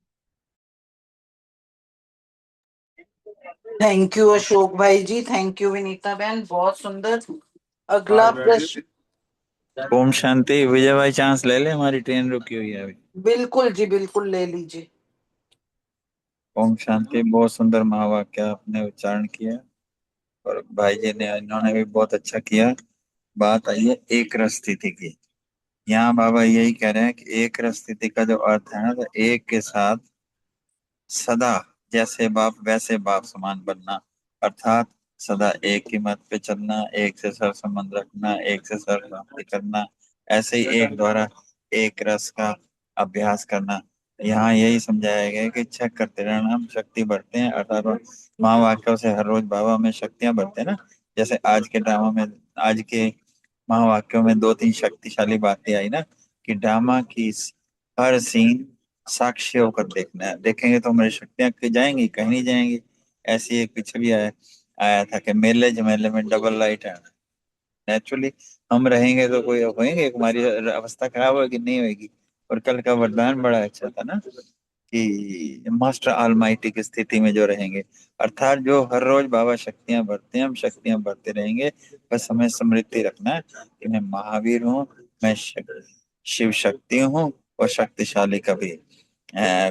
थैंक यू अशोक भाई जी, थैंक यू विनीता बहन, बहुत सुंदर। अगला प्रश्न। ओम शांति। विजय भाई चांस ले ले, हमारी ट्रेन रुकी हुई है अभी। बिल्कुल जी, बिल्कुल ले लीजिए। ओम शांति। बहुत सुंदर महावाक्य आपने उच्चारण किया और भाई जी ने, इन्होंने भी बहुत अच्छा किया। बात आई है एक रस स्थिति की। यहाँ बाबा यही कह रहे हैं कि एक रस स्थिति का जो अर्थ है ना, तो एक के साथ सदा जैसे बाप वैसे बाप समान बनना, अर्थात सदा एक ही मत पे चलना, एक से सर संबंध रखना, एक से सर प्राप्ति करना, ऐसे ही एक द्वारा एक रस का अभ्यास करना। यहाँ यही समझाया गया है कि इच्छा करते रहना, हम शक्ति बढ़ते हैं, अर्थात महावाक्यों से हर रोज बाबा में शक्तियां बढ़ते हैं ना। जैसे आज के ड्रामा में, आज के महावाक्यों में 2-3 शक्तिशाली बातें आई ना, कि ड्रामा की हर सीन साक्षी होकर देखना है, देखेंगे तो हमारी शक्तियां कहीं जाएंगी, कहीं नहीं जाएंगी। ऐसी एक पीछे भी आया था कि मेले झमेले में डबल लाइट है। नेचुरली हम रहेंगे तो कोई होएंगे, हमारी अवस्था खराब होगी नहीं होगी। और कल का वरदान बड़ा अच्छा था ना, कि मास्टर ऑलमाइटी की स्थिति में जो रहेंगे, अर्थात जो हर रोज बाबा शक्तियां भरते हैं, हम शक्तियां भरते रहेंगे। बस हमें स्मृति रखना है कि मैं महावीर हूँ, मैं शिव शक्ति हूँ और शक्तिशाली कभी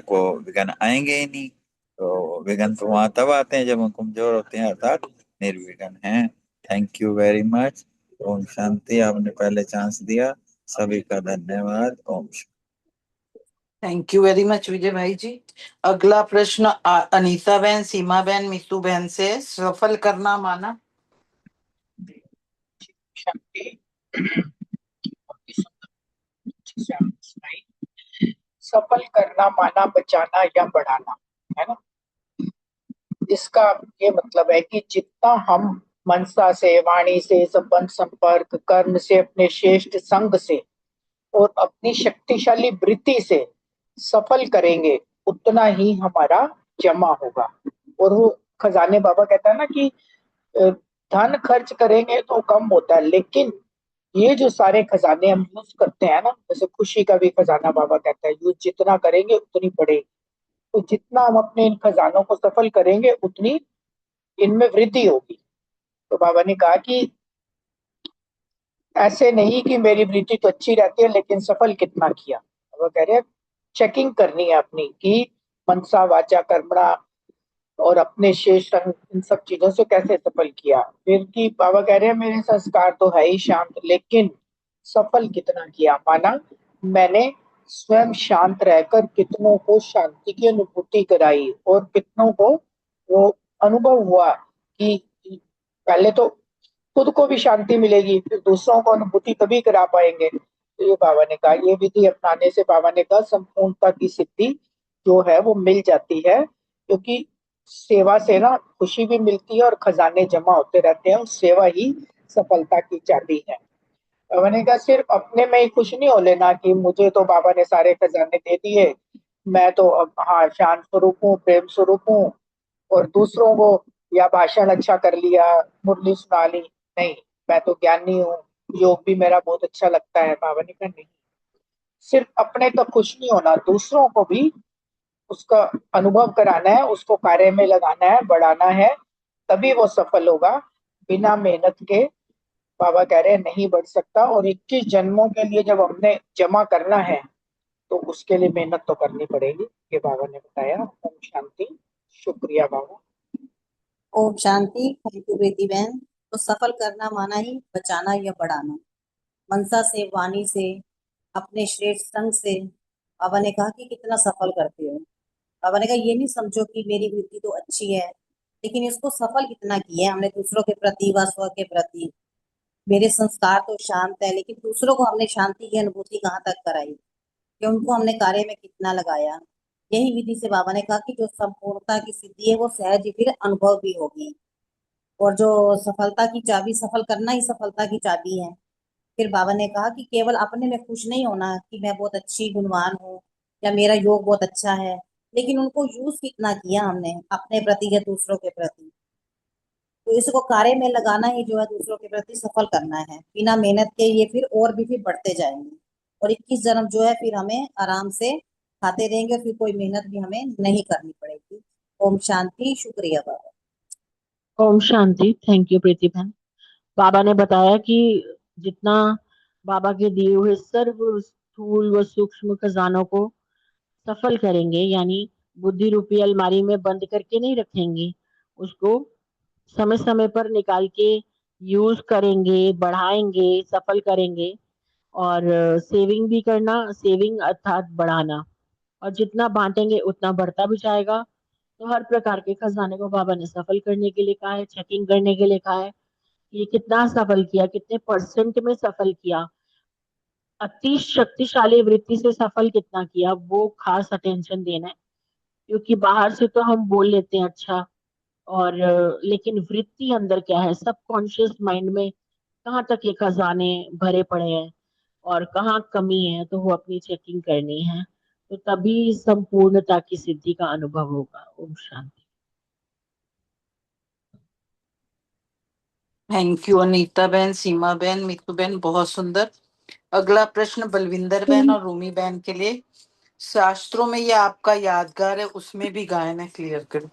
को विघ्न आएंगे ही नहीं। तो विघ्न तो वहां तब आते हैं जब हम कमजोर होते हैं, अर्थात निर्विघ्न हैं। Thank you very much. Om Shanti. आपने पहले चांस दिया, सभी का धन्यवाद। ओम शांति। Thank you very much Vijay भाई जी। अगला प्रश्न अनीता बहन, सीमा बहन, मीतू बहन से, सफल करना माना। शांति। अच्छे से आपने सुनाई। सफल करना माना बचाना या बढ़ाना, है ना। इसका ये मतलब है कि जितना हम मनसा से, वाणी से, संबंध संपर्क, कर्म से, अपने श्रेष्ठ संग से और अपनी शक्तिशाली वृत्ति से सफल करेंगे, उतना ही हमारा जमा होगा। और वो खजाने, बाबा कहता है ना कि धन खर्च करेंगे तो कम होता है, लेकिन ये जो सारे खजाने हम यूज करते हैं ना, जैसे खुशी का भी खजाना बाबा कहता है, यूज जितना करेंगे उतनी बढ़ेगी। तो जितना हम अपने इन खजानों को सफल करेंगे, उतनी इनमें वृद्धि होगी। तो बाबा ने कहा कि ऐसे नहीं कि मेरी वृत्ति तो अच्छी रहती है लेकिन सफल कितना किया। वो कह रहे हैं चेकिंग करनी है अपनी कि मनसा वाचा कर्मणा और अपने शेष संग, इन सब चीजों से कैसे सफल किया। फिर की बाबा कह रहे हैं मेरे संस्कार तो है ही शांत, लेकिन सफल कितना किया। माना मैंने स्वयं शांत रहकर कितनों को शांति की अनुभूति कराई और कितनों को वो अनुभव हुआ कि पहले तो खुद को भी शांति मिलेगी, फिर दूसरों को अनुभूति तभी करा पाएंगे। तो ये बाबा ने कहा, ये विधि अपनाने से बाबा ने कहा संपूर्णता की सिद्धि जो है वो मिल जाती है, क्योंकि सेवा से ना खुशी भी मिलती है और खजाने जमा होते रहते हैं, और सेवा ही सफलता की चाबी है। बाबा ने कहा सिर्फ अपने में ही खुश नहीं हो लेना कि मुझे तो बाबा ने सारे खजाने दे दिए, मैं तो अब हाँ शांत स्वरूप हूँ, प्रेम स्वरूप हूँ, और दूसरों को या भाषण अच्छा कर लिया, मुरली सुना ली, नहीं मैं तो ज्ञानी हूँ, योग भी मेरा बहुत अच्छा लगता है। बाबा ने कहा नहीं, सिर्फ अपने तक खुश नहीं होना, दूसरों को भी उसका अनुभव कराना है, उसको कार्य में लगाना है, बढ़ाना है, तभी वो सफल होगा। बिना मेहनत के बाबा कह रहे हैं नहीं बढ़ सकता। और 21 जन्मों के लिए जब हमने जमा करना है तो उसके लिए मेहनत तो करनी पड़ेगी, ये बाबा ने बताया। ओम शांति। शुक्रिया बाबा। ओम शांति। थैंक यू बेटी बहन। तो सफल करना माना ही बचाना या बढ़ाना। मनसा से, वाणी से, अपने श्रेष्ठ संग से बाबा ने कहा कि कितना सफल करते हो। बाबा ने कहा ये नहीं समझो कि मेरी वृत्ति तो अच्छी है, लेकिन इसको सफल कितना किया है हमने दूसरों के प्रति व स्व के प्रति। मेरे संस्कार तो शांत है, लेकिन दूसरों को हमने शांति की अनुभूति कहाँ तक कराई, कि उनको हमने कार्य में कितना लगाया। यही विधि से बाबा ने कहा कि जो संपूर्णता की सिद्धि है वो सहज ही फिर अनुभव भी होगी। और जो सफलता की चाबी, सफल करना ही सफलता की चाबी है। फिर बाबा ने कहा कि केवल अपने में खुश नहीं होना कि मैं बहुत अच्छी गुणवान हूँ या मेरा योग बहुत अच्छा है, लेकिन उनको यूज कितना किया हमने अपने प्रति या दूसरों के प्रति। तो इसको कार्य में लगाना ही जो है दूसरों के प्रति सफल करना है। बिना मेहनत के ये फिर और भी फिर बढ़ते जाएंगे, और 21 जन्म जो है फिर हमें आराम से खाते रहेंगे, फिर कोई मेहनत भी हमें नहीं करनी पड़ेगी। ओम शांति। शुक्रिया बाबा। ओम शांति। थैंक यू प्रीति बहन। बाबा ने बताया कि जितना बाबा के दिए हुए सर्व स्थूल व सूक्ष्म खजानों को सफल करेंगे, यानी बुद्धि रूपी अलमारी में बंद करके नहीं रखेंगे, उसको समय समय पर निकाल के यूज करेंगे, बढ़ाएंगे, सफल करेंगे। और सेविंग भी करना, सेविंग अर्थात बढ़ाना। और जितना बांटेंगे उतना बढ़ता भी जाएगा। तो हर प्रकार के खजाने को बाबा ने सफल करने के लिए कहा है, चेकिंग करने के लिए कहा है। ये कितना सफल किया, कितने परसेंट में सफल किया, अति शक्तिशाली वृत्ति से सफल कितना किया, वो खास अटेंशन देना है। क्योंकि बाहर से तो हम बोल लेते हैं अच्छा, और लेकिन वृत्ति अंदर क्या है, सबकॉन्शियस माइंड में कहाँ तक ये खजाने भरे पड़े हैं और कहाँ कमी है, तो वो अपनी चेकिंग करनी है। तो तभी संपूर्णता की सिद्धि का अनुभव होगा। ओम शांति। थैंक यू अनीता बहन, सीमा बहन, मीतू बहन, बहुत सुंदर। अगला प्रश्न बलविंदर बहन और रूमी बहन के लिए। शास्त्रों में ये आपका यादगार है, उसमें भी गायन है, क्लियर कर।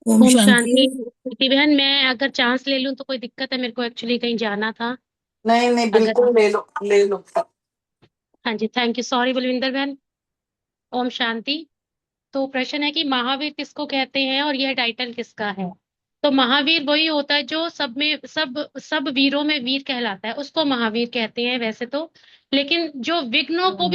ओम शांति। प्रीति बहन, मैं अगर चांस ले लूं तो कोई दिक्कत है? मेरे को एक्चुअली कहीं जाना था। नहीं नहीं, अगर बिल्कुल ले लो ले लो। हाँ जी, थैंक यू, सॉरी बलविंदर बहन। ओम शांति। तो प्रश्न है कि महावीर किसको कहते हैं और यह टाइटल किसका है। तो महावीर वही होता है जो सब वीरों में वीर कहलाता है, उसको महावीर कहते हैं वैसे तो। लेकिन जो विघ्नों को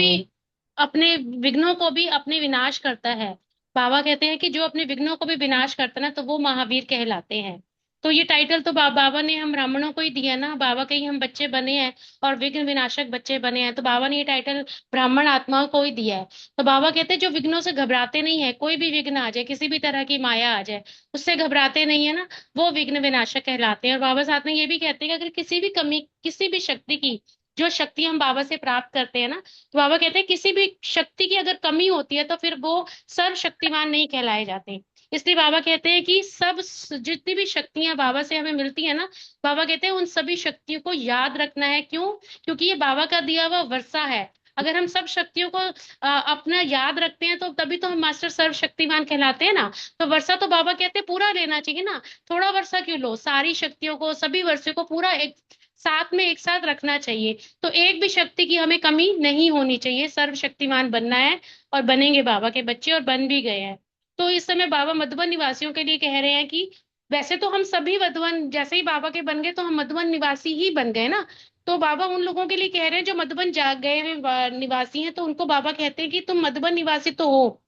भी अपने विनाश करता है, बाबा कहते हैं कि जो अपने विघ्नों को भी विनाश करता है ना, तो वो महावीर कहलाते हैं। तो ये टाइटल तो बाबा ने हम ब्राह्मणों को ही दिया ना, बाबा के ही हम बच्चे बने हैं और विघ्न विनाशक बच्चे बने हैं, तो बाबा ने ये टाइटल ब्राह्मण आत्माओं को ही दिया है। तो बाबा कहते हैं जो विघ्नों से घबराते नहीं है, कोई भी विघ्न आ जाए, किसी भी तरह की माया आ जाए, उससे घबराते नहीं है ना, वो विघ्न विनाशक कहलाते हैं। और बाबा साथ में ये भी कहते हैं कि अगर किसी भी कमी, किसी भी शक्ति की, जो शक्ति हम बाबा से प्राप्त करते हैं ना, तो बाबा कहते हैं किसी भी शक्ति की अगर कमी होती है तो फिर वो सर्वशक्तिमान नहीं कहलाए जाते। इसलिए बाबा कहते हैं कि जितनी भी शक्तियां बाबा से हमें मिलती है ना, बाबा कहते हैं उन सभी शक्तियों को याद रखना है। क्यों? क्योंकि ये बाबा का दिया हुआ वर्षा है। अगर हम सब शक्तियों को अपना याद रखते हैं तो तभी तो हम मास्टर सर्वशक्तिमान कहलाते हैं ना। तो वर्षा तो बाबा कहते हैं पूरा लेना चाहिए ना, थोड़ा वर्षा क्यों लो, सारी शक्तियों को, सभी वर्षों को पूरा एक साथ में एक साथ रखना चाहिए। तो एक भी शक्ति की हमें कमी नहीं होनी चाहिए, सर्वशक्तिमान बनना है। और बनेंगे बाबा के बच्चे, और बन भी गए हैं। तो इस समय बाबा मधुबन निवासियों के लिए कह रहे हैं कि वैसे तो हम सभी मधुबन, जैसे ही बाबा के बन गए तो हम मधुबन निवासी ही बन गए ना। तो बाबा उन लोगों के लिए कह रहे हैं जो मधुबन जा गए हैं, निवासी हैं, तो उनको बाबा कहते हैं कि तुम मधुबन निवासी तो हो,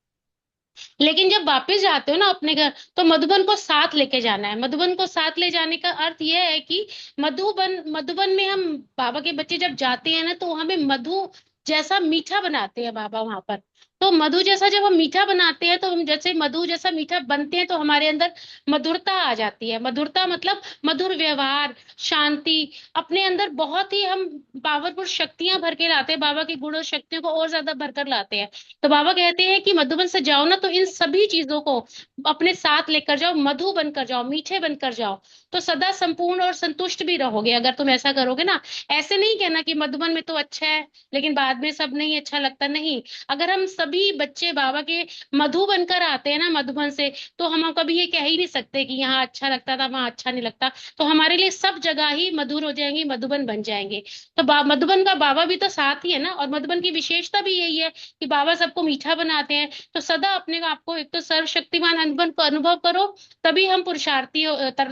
लेकिन जब वापस जाते हो ना अपने घर, तो मधुबन को साथ लेके जाना है। मधुबन को साथ ले जाने का अर्थ यह है कि मधुबन में हम बाबा के बच्चे जब जाते हैं ना, तो हमें मधु जैसा मीठा बनाते हैं बाबा वहां पर। तो मधु जैसा जब हम मीठा बनाते हैं, तो हम जैसे मधु जैसा मीठा बनते हैं, तो हमारे अंदर मधुरता आ जाती है। मधुरता मतलब मधुर व्यवहार, शांति, अपने अंदर बहुत ही हम पावरफुल शक्तियां भर के लाते हैं, बाबा के गुण और शक्तियों को और ज्यादा भरकर लाते हैं। तो बाबा कहते हैं कि मधुबन से जाओ ना, तो इन सभी चीजों को अपने साथ लेकर जाओ, मधु बनकर जाओ, मीठे बनकर जाओ, तो सदा संपूर्ण और संतुष्ट भी रहोगे अगर तुम ऐसा करोगे ना। ऐसे नहीं कहना कि मधुबन में तो अच्छा है लेकिन बाद में सब नहीं अच्छा लगता, नहीं। अगर हम सभी बच्चे बाबा के मधु बनकर आते हैं ना मधुबन से, तो हम कभी ये कह ही नहीं सकते कि यहाँ अच्छा लगता था वहां अच्छा नहीं लगता। तो हमारे लिए सब जगह ही मधुर हो जाएंगी, मधुबन बन जाएंगे। तो मधुबन का बाबा भी तो साथ ही है ना, और मधुबन की विशेषता भी यही है कि बाबा सबको मीठा बनाते हैं। तो सदा अपने आप को एक तो सर्वशक्तिमान अनुभव को अनुभव करो, तभी हम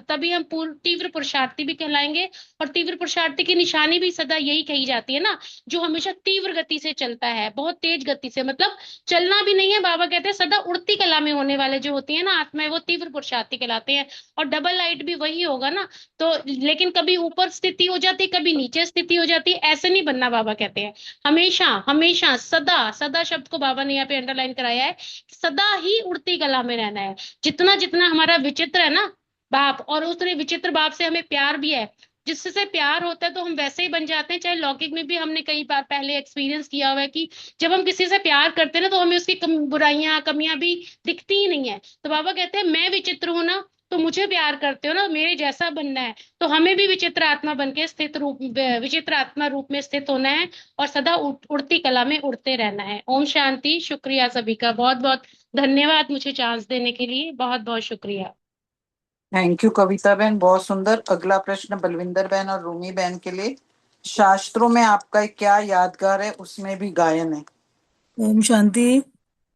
तभी हम तीव्र पुरुषार्थी भी कहलाएंगे। और तीव्र पुरुषार्थी की निशानी भी सदा यही कही जाती है ना, जो हमेशा तीव्र गति से चलता है, बहुत तेज गति से, मतलब चलना भी नहीं है। बाबा कहते हैं सदा उड़ती कला में होने वाले जो होती है ना आत्माएं, वो तीव्र पुरुषार्थी कहलाते हैं। और डबल लाइट भी वही होगा ना। तो लेकिन कभी ऊपर स्थिति हो जाती, कभी नीचे स्थिति हो जाती, ऐसे नहीं बनना बाबा कहते हैं। हमेशा हमेशा सदा, सदा शब्द को बाबा ने यहाँ पे अंडरलाइन कराया है, सदा ही उड़ती कला में रहना है। जितना जितना हमारा विचित्र है ना बाप, और उतने विचित्र बाप से हमें प्यार भी है। जिससे प्यार होता है तो हम वैसे ही बन जाते हैं। चाहे लौकिक में भी हमने कई बार पहले एक्सपीरियंस किया हुआ है कि जब हम किसी से प्यार करते हैं ना, तो हमें उसकी बुराइयां कमियां भी दिखती ही नहीं है। तो बाबा कहते हैं मैं विचित्र हूं ना, तो मुझे प्यार करते हो ना, मेरे जैसा बनना है, तो हमें भी विचित्र आत्मा बन के विचित्र आत्मा रूप में स्थित होना है, और सदा उड़ती कला में उड़ते रहना है। ओम शांति। शुक्रिया सभी का, बहुत बहुत धन्यवाद मुझे चांस देने के लिए, बहुत बहुत शुक्रिया। थैंक यू कविता बहन, बहुत सुंदर। अगला प्रश्न बलविंदर बहन और रूमी बहन के लिए। शास्त्रों में आपका क्या यादगार है, उसमें भी गायन है। ओम शांति।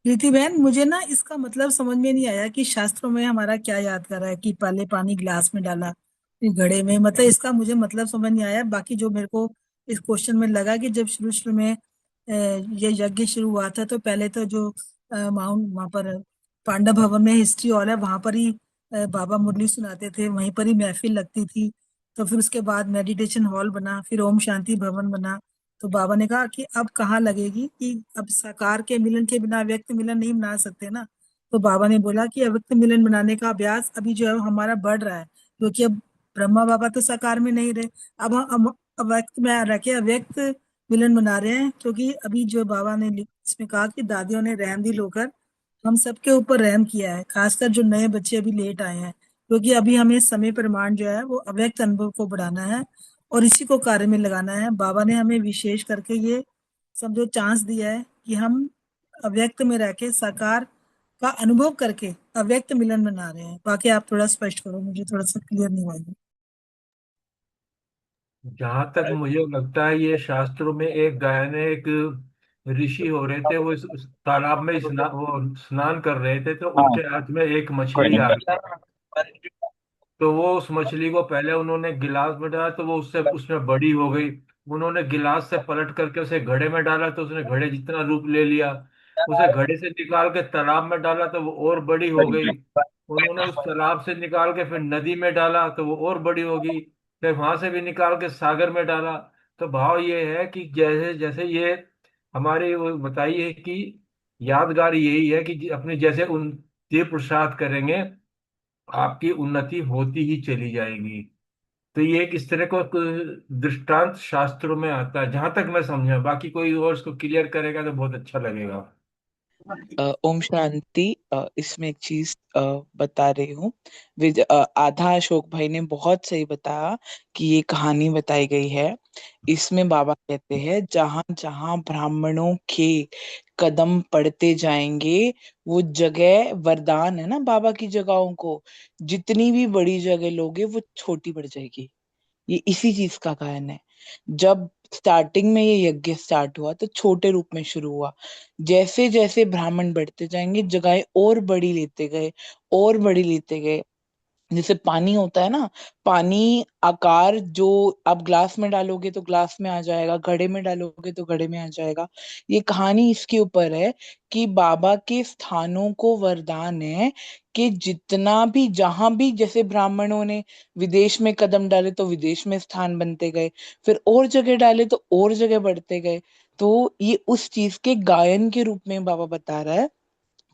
प्रीति बहन, मुझे ना इसका मतलब समझ में नहीं आया कि शास्त्रों में हमारा क्या याद कर रहा है कि पहले पानी ग्लास में डाला फिर घड़े में, मतलब इसका मुझे मतलब समझ नहीं आया। बाकी जो मेरे को इस क्वेश्चन में लगा कि जब शुरू शुरू में ये यज्ञ शुरू हुआ था, तो पहले तो जो माउंट वहां पर पांडव भवन में हिस्ट्री हॉल है, वहां पर ही बाबा मुरली सुनाते थे, वहीं पर ही महफिल लगती थी। तो फिर उसके बाद मेडिटेशन हॉल बना, फिर ओम शांति भवन बना। तो बाबा ने कहा कि अब कहाँ लगेगी, कि अब साकार के मिलन के बिना व्यक्त मिलन नहीं बना सकते ना। तो बाबा ने बोला कि अव्यक्त मिलन बनाने का अभ्यास अभी जो है हमारा बढ़ रहा है, क्योंकि अब ब्रह्मा बाबा तो साकार में नहीं रहे, अब हम अव्यक्त में रह के अव्यक्त मिलन बना रहे हैं। क्योंकि अभी जो बाबा ने इसमें कहा कि दादियों ने रहम दिल होकर हम सबके ऊपर रहम किया है, खासकर जो नए बच्चे अभी लेट आए हैं, क्योंकि अभी हमें समय प्रमाण जो है वो अव्यक्त अनुभव को बढ़ाना है और इसी को कार्य में लगाना है। बाबा ने हमें विशेष करके ये समझो चांस दिया है कि हम अव्यक्त में रह के साकार का अनुभव करके अव्यक्त मिलन बना रहे हैं। बाकी आप थोड़ा स्पष्ट करो, मुझे थोड़ा सा क्लियर नहीं हुआ। जहां तक मुझे लगता है ये शास्त्रों में एक गाय ने एक ऋषि हो रहे थे, वो इस तालाब में वो स्नान कर रहे थे, तो हाँ, उनके हाथ में एक कोई मछली नहीं आ गई। करता। तो वो उस मछली को पहले उन्होंने गिलास में डाला तो वो उससे उसमें बड़ी हो गई। उन्होंने गिलास से पलट करके उसे घड़े में डाला तो उसने घड़े जितना रूप ले लिया। उसे घड़े से निकाल के तालाब में डाला तो वो और बड़ी हो गई। उन्होंने उस तालाब से निकाल के फिर नदी में डाला तो वो और बड़ी होगी। फिर वहां से भी निकाल के सागर में डाला। तो भाव ये है कि जैसे जैसे ये हमारे वो बताइए कि यादगार यही है कि अपने जैसे उन तीर्थ प्रसाद करेंगे आपकी उन्नति होती ही चली जाएगी। तो ये एक इस तरह को दृष्टांत शास्त्रों में आता है, जहां तक मैं समझा। बाकी कोई और इसको क्लियर करेगा तो बहुत अच्छा लगेगा। ओम शांति। इसमें एक चीज बता रही हूँ। आधा अशोक भाई ने बहुत सही बताया कि ये कहानी बताई गई है। इसमें बाबा कहते हैं जहां जहां ब्राह्मणों के कदम पड़ते जाएंगे, वो जगह वरदान है ना बाबा की जगहों को, जितनी भी बड़ी जगह लोगे वो छोटी पड़ जाएगी। ये इसी चीज का कारण है। जब स्टार्टिंग में ये यज्ञ स्टार्ट हुआ तो छोटे रूप में शुरू हुआ। जैसे जैसे ब्राह्मण बढ़ते जाएंगे जगहें और बड़ी लेते गए, और बड़ी लेते गए। जैसे पानी होता है ना, पानी आकार जो आप ग्लास में डालोगे तो ग्लास में आ जाएगा, घड़े में डालोगे तो घड़े में आ जाएगा। ये कहानी इसके ऊपर है कि बाबा के स्थानों को वरदान है कि जितना भी जहां भी, जैसे ब्राह्मणों ने विदेश में कदम डाले तो विदेश में स्थान बनते गए, फिर और जगह डाले तो और जगह बढ़ते गए। तो ये उस चीज के गायन के रूप में बाबा बता रहा है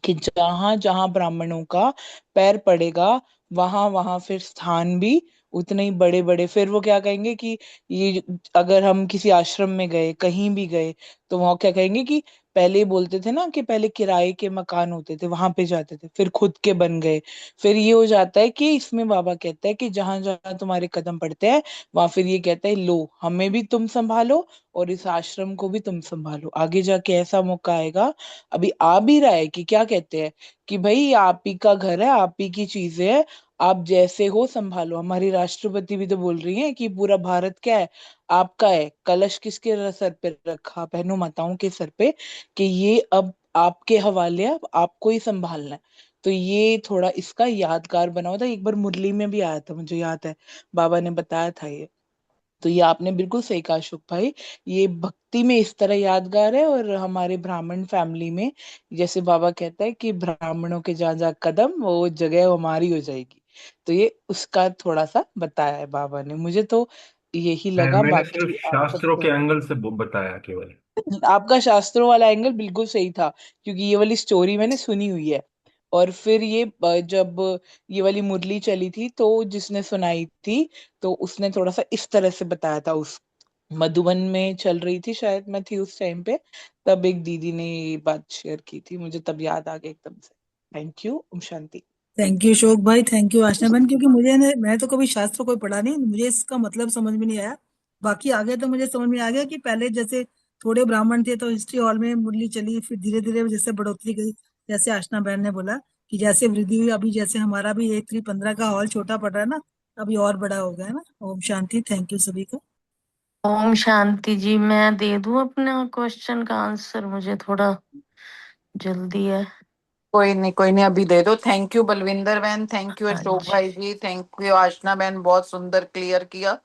कि जहां जहां ब्राह्मणों का पैर पड़ेगा, वहां वहां फिर स्थान भी उतने ही बड़े बड़े। फिर वो क्या कहेंगे कि ये, अगर हम किसी आश्रम में गए, कहीं भी गए, तो वहां क्या कहेंगे कि पहले बोलते थे ना कि पहले किराए के मकान होते थे, वहां पे जाते थे, फिर खुद के बन गए। फिर ये हो जाता है कि इसमें बाबा कहता है कि जहां जहां तुम्हारे कदम पड़ते हैं, वहां फिर ये कहता है लो हमें भी तुम संभालो और इस आश्रम को भी तुम संभालो। आगे जाके ऐसा मौका आएगा, अभी आ भी रहा है कि क्या कहते हैं कि भाई आप ही का घर है, आप ही की चीजें है, आप जैसे हो संभालो। हमारी राष्ट्रपति भी तो बोल रही है कि पूरा भारत क्या है, आपका है। कलश किसके सर पे रखा? बहनों माताओं के सर पे, कि ये अब आपके हवाले है, अब आपको ही संभालना है। तो ये थोड़ा इसका यादगार बना हुआ था। एक बार मुरली में भी आया था, मुझे याद है, बाबा ने बताया था ये। तो ये आपने बिल्कुल सही कहा अशोक भाई। ये भक्ति में इस तरह यादगार है, और हमारे ब्राह्मण फैमिली में जैसे बाबा कहता है कि ब्राह्मणों के जहाँ जहाँ कदम, वो जगह हमारी हो जाएगी। तो ये उसका थोड़ा सा बताया है बाबा ने, मुझे तो यही लगा। मैंने सिर्फ बाकी आप शास्त्रों के सबको, एंगल से बताया केवल। आपका शास्त्रों वाला एंगल बिल्कुल सही था, क्योंकि ये वाली स्टोरी मैंने सुनी हुई है। और फिर ये जब ये वाली मुरली चली थी तो जिसने सुनाई थी, तो उसने थोड़ा सा इस तरह से बताया था। उस मधुबन में चल रही थी शायद, मैं थी उस टाइम पे, तब एक दीदी ने ये बात शेयर की थी, मुझे तब याद आ गया एकदम से। Thank you. Om Shanti. Thank you Ashok भाई, थैंक यू आशना बहन, क्योंकि मुझे मैं तो कभी शास्त्र कोई पढ़ा नहीं, मुझे इसका मतलब समझ में नहीं आया। बाकी आगे तो मुझे समझ में आ गया कि पहले जैसे थोड़े ब्राह्मण थे तो हिस्ट्री हॉल में मुरली चली, फिर धीरे धीरे जैसे बढ़ोतरी गई, जैसे आशना बहन ने बोला कि जैसे वृद्धि हुई, अभी जैसे हमारा भी 1315 का हॉल छोटा पड़ रहा है ना, अभी और बड़ा हो गया है ना। ओम शांति, थैंक यू सभी को। ओम शांति जी। मैं दे दूं अपना क्वेश्चन का आंसर? मुझे थोड़ा जल्दी है। कोई नहीं, अभी दे दो। थैंक यू बलविंदर बहन, थैंक यू हाँ अशोक जी। भाई जी, थैंक यू आशना बहन, बहुत सुंदर क्लियर किया।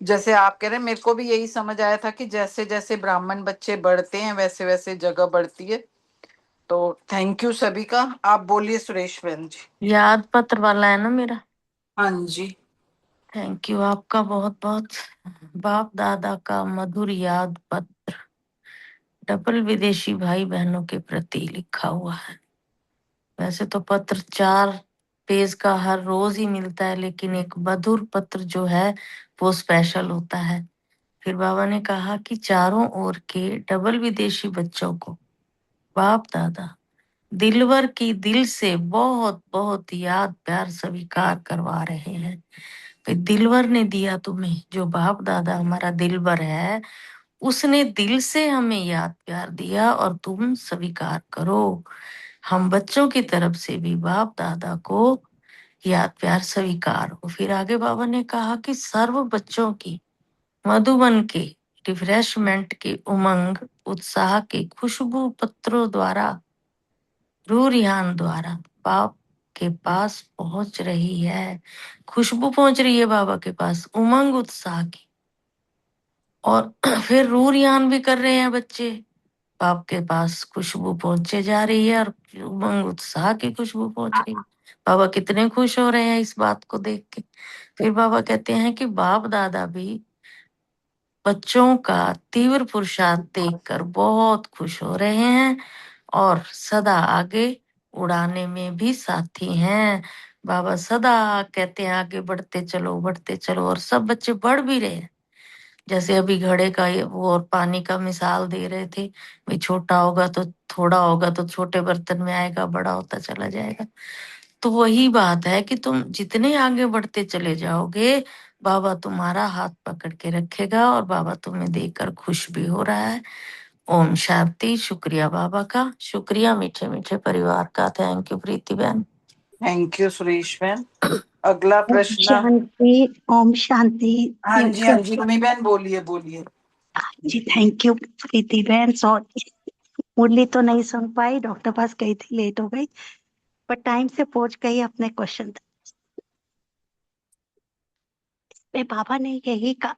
जैसे आप कह रहे हैं, मेरे को भी यही समझ आया था कि जैसे जैसे ब्राह्मण बच्चे बढ़ते हैं वैसे वैसे जगह बढ़ती है। तो थैंक यू सभी का। आप बोलिए सुरेश बहन जी। याद पत्र वाला है ना मेरा? हाँ जी। थैंक यू आपका बहुत बहुत। बाप दादा का मधुर याद पत्र, डबल विदेशी भाई बहनों के प्रति लिखा हुआ है। वैसे तो पत्र 4 पेज का हर रोज ही मिलता है, लेकिन एक मधुर पत्र जो है वो स्पेशल होता है। फिर बाबा ने कहा कि चारों ओर के डबल विदेशी बच्चों को बाप दादा दिलवर की दिल से बहुत बहुत याद प्यार स्वीकार करवा रहे हैं। फिर दिलवर ने दिया तुम्हें, जो बाप दादा हमारा दिलवर है, उसने दिल से हमें याद प्यार दिया और तुम स्वीकार करो। हम बच्चों की तरफ से भी बाप दादा को याद प्यार स्वीकार हो। फिर आगे बाबा ने कहा कि सर्व बच्चों की मधुबन के रिफ्रेशमेंट के उमंग उत्साह के खुशबू पत्रों द्वारा रू रिहान द्वारा बाप के पास पहुंच रही है। खुशबू पहुंच रही है बाबा के पास उमंग उत्साह की, और फिर रू रिहान भी कर रहे हैं बच्चे। बाप के पास खुशबू पहुंचे जा रही है और उमंग उत्साह की खुशबू पहुंच रही है। बाबा कितने खुश हो रहे हैं इस बात को देख के। फिर बाबा कहते हैं कि बाप दादा भी बच्चों का तीव्र पुरुषार्थ देखकर बहुत खुश हो रहे हैं और सदा आगे उड़ाने में भी साथी हैं। बाबा सदा कहते हैं आगे बढ़ते चलो, और सब बच्चे बढ़ भी रहे हैं। जैसे अभी घड़े का वो और पानी का मिसाल दे रहे थे, भाई छोटा होगा तो थोड़ा होगा तो छोटे बर्तन में आएगा, बड़ा होता चला जाएगा। तो वही बात है कि तुम जितने आगे बढ़ते चले जाओगे, बाबा तुम्हारा हाथ पकड़ के रखेगा और बाबा तुम्हें देखकर खुश भी हो रहा है। ओम शांति। शुक्रिया बाबा का, शुक्रिया मीठे मीठे परिवार का। थैंक यू प्रीति बहन। थैंक यू सुरेश बहन। अगला ओम प्रश्न। शांति। ओम शांति। हाँ जी रूमी बहन बोलिए बोलिए। जी थैंक यू प्रीति बहन। सॉरी मुरली तो नहीं सुन पाई, डॉक्टर पास गई थी, लेट हो गई, पर टाइम से पहुंच गई अपने क्वेश्चन तक। इसमें बाबा ने यही कहा,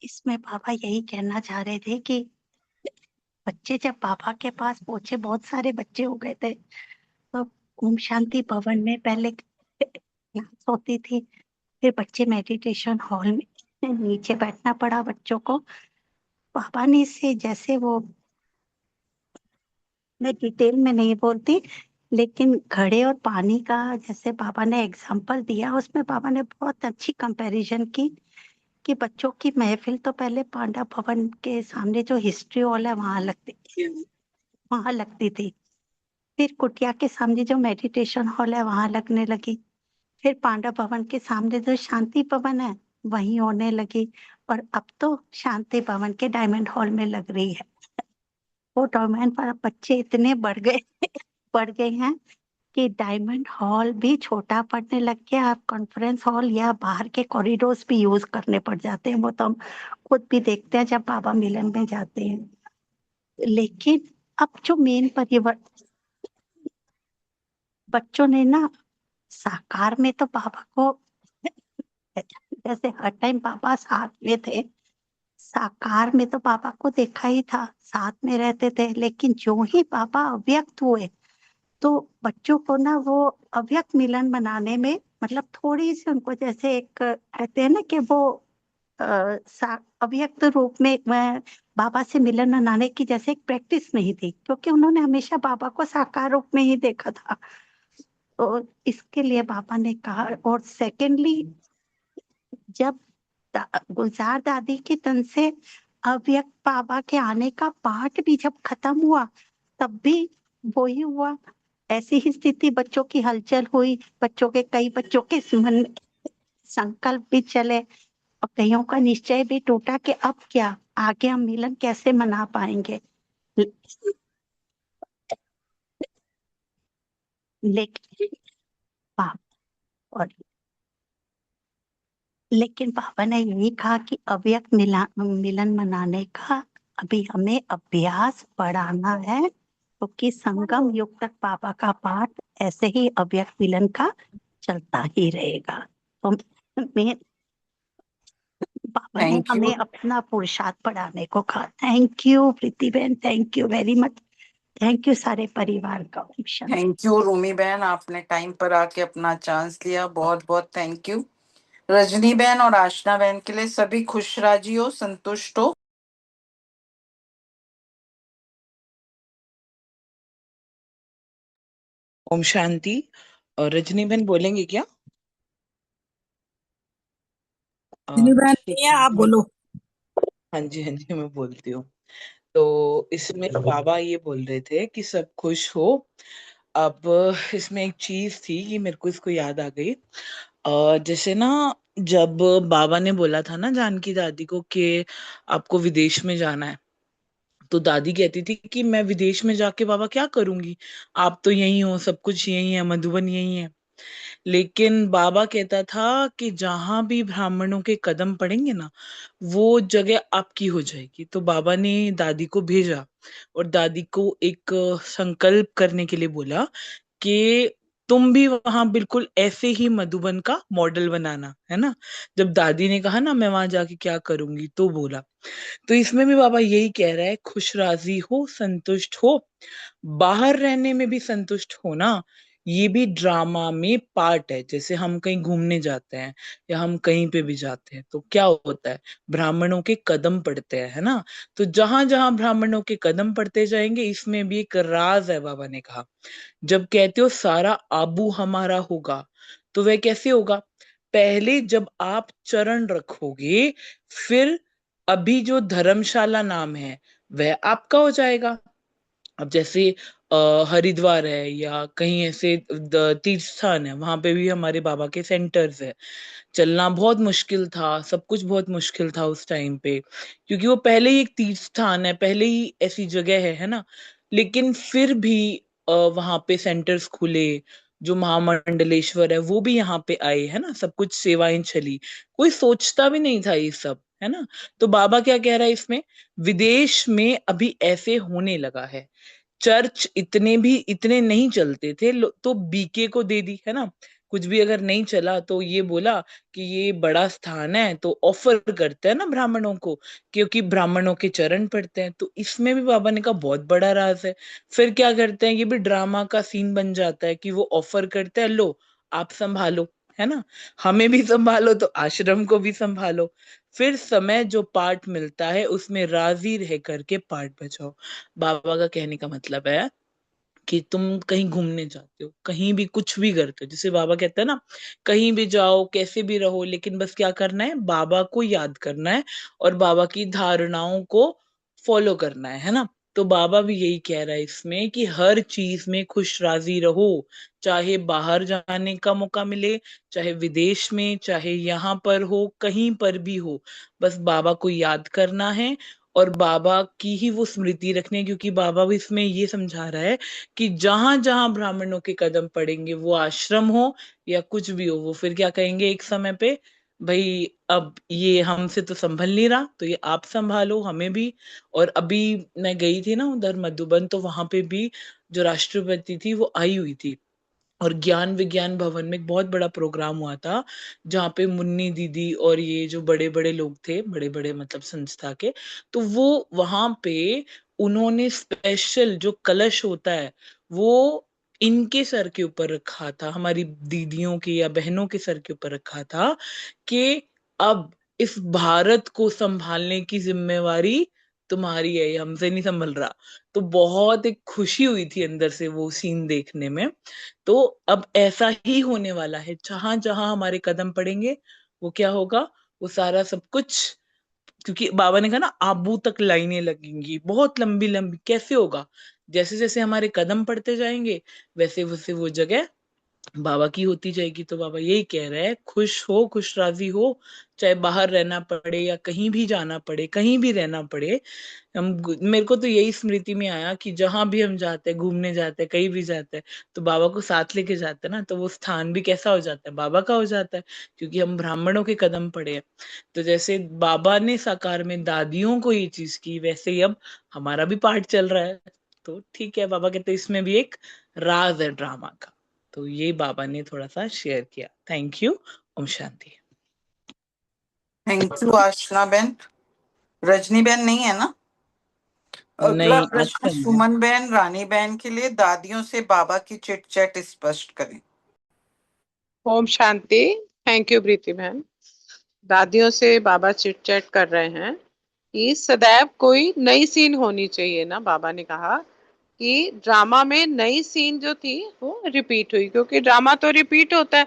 इसमें बाबा यही कहना चाह रहे थे कि बच्चे जब बाबा के पास पहुंचे, बहुत सारे बच्चे हो गए थे, तो ओम शांति भवन में पहले क्लास होती थी, फिर बच्चे मेडिटेशन हॉल में नीचे बैठना पड़ा बच्चों को। पापा ने से जैसे वो, मैं डिटेल में नहीं बोलती, लेकिन घड़े और पानी का जैसे बाबा ने एग्जांपल दिया, उसमें बाबा ने बहुत अच्छी कंपैरिजन की कि बच्चों की महफिल तो पहले पांडा भवन के सामने जो हिस्ट्री हॉल है वहां लगती थी, फिर कुटिया के सामने जो मेडिटेशन हॉल है वहां लगने लगी, फिर पांडा भवन के सामने जो शांति भवन है वहीं होने लगी, और अब तो शांति भवन के डायमंड हॉल में लग रही है। वो डायमंड पर बच्चे इतने बढ़ गए हैं कि डायमंड हॉल भी छोटा पड़ने लग गया। अब कॉन्फ्रेंस हॉल या बाहर के कॉरिडोर्स भी यूज करने पड़ जाते हैं, वो तो हम खुद भी देखते हैं जब बाबा मिलन में जाते हैं। लेकिन अब जो मेन परिवर्तन, बच्चों ने ना साकार में तो बाबा को, जैसे हर टाइम पापा साथ में थे, साकार में तो पापा को देखा ही था, साथ में रहते थे, लेकिन जो ही पापा अव्यक्त हुए तो बच्चों को ना वो अव्यक्त मिलन बनाने में, मतलब थोड़ी सी उनको जैसे एक कहते हैं ना कि वो अव्यक्त रूप में बाबा से मिलन मनाने की जैसे एक प्रैक्टिस नहीं थी, क्योंकि उन्होंने हमेशा बाबा को साकार रूप में ही देखा था। तो इसके लिए बाबा ने कहा। और सेकेंडली, जब गुलजार दादी के तन से अव्यक्त बाबा के आने का पाठ भी जब खत्म हुआ, तब भी वो ही हुआ। ऐसी ही स्थिति, बच्चों की हलचल हुई, कई बच्चों के मन में संकल्प भी चले और कईयों का निश्चय भी टूटा कि अब क्या, आगे हम मिलन कैसे मना पाएंगे। लेकिन और लेकिन पापा ने यही कहा कि अव्यक्त मिलन मनाने का अभी हमें अभ्यास बढ़ाना है, क्योंकि संगम युग तक पापा का पाठ ऐसे ही अव्यक्त मिलन का चलता ही रहेगा। तो मैं पापा ने थैंक यू हमें अपना पुरुषार्थ बढ़ाने को कहा। थैंक यू प्रीति बहन, thank you very much, thank you सारे परिवार का। थैंक यू रूमी बहन, आपने टाइम पर आके अपना चांस लिया, बहुत बहुत थैंक यू। रजनी बहन और आशना बहन के लिए सभी खुश राजी हो, संतुष्ट हो। ओम शांति। और रजनी बहन बोलेंगे क्या? जिनी बहन ठीक नहीं है, है। आप बोलो। हाँ जी मैं बोलती हूँ। तो इसमें बाबा ये बोल रहे थे कि सब खुश हो। अब इसमें एक चीज थी कि मेरे को इसको याद आ गई। जैसे ना, जब बाबा ने बोला था ना जानकी दादी को कि आपको विदेश में जाना है, तो दादी कहती थी कि मैं विदेश में जाके बाबा क्या करूंगी, आप तो यही हो, सब कुछ यही है, मधुबन यही है। लेकिन बाबा कहता था कि जहां भी ब्राह्मणों के कदम पड़ेंगे ना, वो जगह आपकी हो जाएगी। तो बाबा ने दादी को भेजा और दादी को एक संकल्प करने के लिए बोला कि तुम भी वहां बिल्कुल ऐसे ही मधुबन का मॉडल बनाना, है ना। जब दादी ने कहा ना मैं वहां जाके क्या करूंगी, तो बोला। तो इसमें भी बाबा यही कह रहा है, खुश राजी हो, संतुष्ट हो, बाहर रहने में भी संतुष्ट होना। ये भी ड्रामा में पार्ट है। जैसे हम कहीं घूमने जाते हैं या हम कहीं पे भी जाते हैं तो क्या होता है, ब्राह्मणों के कदम पड़ते हैं, है ना। तो जहां जहां ब्राह्मणों के कदम पड़ते जाएंगे, इसमें भी एक राज है। बाबा ने कहा, जब कहते हो सारा आबू हमारा होगा, तो वह कैसे होगा? पहले जब आप चरण रखोगे, फिर अभी जो धर्मशाला नाम है वह आपका हो जाएगा। अब जैसे हरिद्वार है या कहीं ऐसे तीर्थ स्थान है, वहां पे भी हमारे बाबा के सेंटर्स है। चलना बहुत मुश्किल था, सब कुछ बहुत मुश्किल था उस टाइम पे, क्योंकि वो पहले ही एक तीर्थ स्थान है, पहले ही ऐसी जगह है ना। लेकिन फिर भी वहां पे सेंटर्स खुले। जो महामंडलेश्वर है वो भी यहाँ पे आए, है ना। सब कुछ सेवाएं चली, कोई सोचता भी नहीं था ये सब, है ना। तो बाबा क्या कह रहा है इसमें, विदेश में अभी ऐसे होने लगा है। चर्च इतने नहीं चलते थे, तो बीके को दे दी, है ना। कुछ भी अगर नहीं चला तो ये बोला कि ये बड़ा स्थान है, तो ऑफर करते हैं ना ब्राह्मणों को, क्योंकि ब्राह्मणों के चरण पड़ते हैं। तो इसमें भी बाबा ने कहा बहुत बड़ा राज है। फिर क्या करते हैं, ये भी ड्रामा का सीन बन जाता है कि वो ऑफर करते हैं, लो आप संभालो, है ना। हमें भी संभालो तो आश्रम को भी संभालो। फिर समय जो पार्ट मिलता है उसमें राजी रह करके पार्ट बचाओ। बाबा का कहने का मतलब है कि तुम कहीं घूमने जाते हो, कहीं भी कुछ भी करते हो, जैसे बाबा कहते हैं ना, कहीं भी जाओ, कैसे भी रहो, लेकिन बस क्या करना है, बाबा को याद करना है और बाबा की धारणाओं को फॉलो करना है ना। तो बाबा भी यही कह रहा है इसमें कि हर चीज में खुश राजी रहो, चाहे बाहर जाने का मौका मिले, चाहे विदेश में, चाहे यहाँ पर हो, कहीं पर भी हो, बस बाबा को याद करना है और बाबा की ही वो स्मृति रखनी है। क्योंकि बाबा भी इसमें ये समझा रहा है कि जहां जहां ब्राह्मणों के कदम पड़ेंगे, वो आश्रम हो या कुछ भी हो, वो फिर क्या कहेंगे एक समय पे, भाई अब ये हमसे तो संभल नहीं रहा, तो ये आप संभालो हमें भी। और अभी मैं गई थी ना उधर मधुबन, तो वहां पे भी जो राष्ट्रपति थी वो आई हुई थी, और ज्ञान विज्ञान भवन में एक बहुत बड़ा प्रोग्राम हुआ था, जहाँ पे मुन्नी दीदी और ये जो बड़े बड़े लोग थे, बड़े बड़े मतलब संस्था के, तो वो वहां पे उन्होंने स्पेशल जो कलश होता है वो इनके सर के ऊपर रखा था, हमारी दीदियों के या बहनों के सर के ऊपर रखा था कि अब इस भारत को संभालने की जिम्मेवारी तुम्हारी है, ये हमसे नहीं संभल रहा। तो बहुत एक खुशी हुई थी अंदर से वो सीन देखने में। तो अब ऐसा ही होने वाला है, जहां जहां हमारे कदम पड़ेंगे वो क्या होगा, वो सारा सब कुछ, क्योंकि बाबा ने कहा ना आबू तक लाइनें लगेंगी, बहुत लंबी लंबी। कैसे होगा, जैसे जैसे हमारे कदम पड़ते जाएंगे वैसे वैसे वो जगह बाबा की होती जाएगी। तो बाबा यही कह रहे हैं, खुश हो, खुश राजी हो, चाहे बाहर रहना पड़े या कहीं भी जाना पड़े, कहीं भी रहना पड़े। मेरे को तो यही स्मृति में आया कि जहां भी हम जाते हैं, घूमने जाते हैं, कहीं भी जाते हैं, तो बाबा को साथ लेके जाते हैं ना, तो वो स्थान भी कैसा हो जाता है, बाबा का हो जाता है, क्योंकि हम ब्राह्मणों के कदम पड़े हैं। तो जैसे बाबा ने साकार में दादियों को ये चीज की, वैसे ही अब हमारा भी पार्ट चल रहा है। तो ठीक है, बाबा कहते हैं इसमें भी एक राज है ड्रामा का। तो ये बाबा ने थोड़ा सा शेयर किया। Thank you. Om Shanti. Thank you Ashna बहन। रजनी बहन नहीं है ना? अगला नहीं, प्रश्न अच्छा नहीं है। सुमन बहन रानी बहन के लिए, दादियों से बाबा की चिट चैट स्पष्ट करें। ओम शांति। थैंक यू प्रीति बहन। दादियों से बाबा चिट चैट कर रहे हैं कि सदैव कोई नई सीन होनी चाहिए ना। बाबा ने कहा कि ड्रामा में नई सीन जो थी वो रिपीट हुई, क्योंकि ड्रामा तो रिपीट होता है।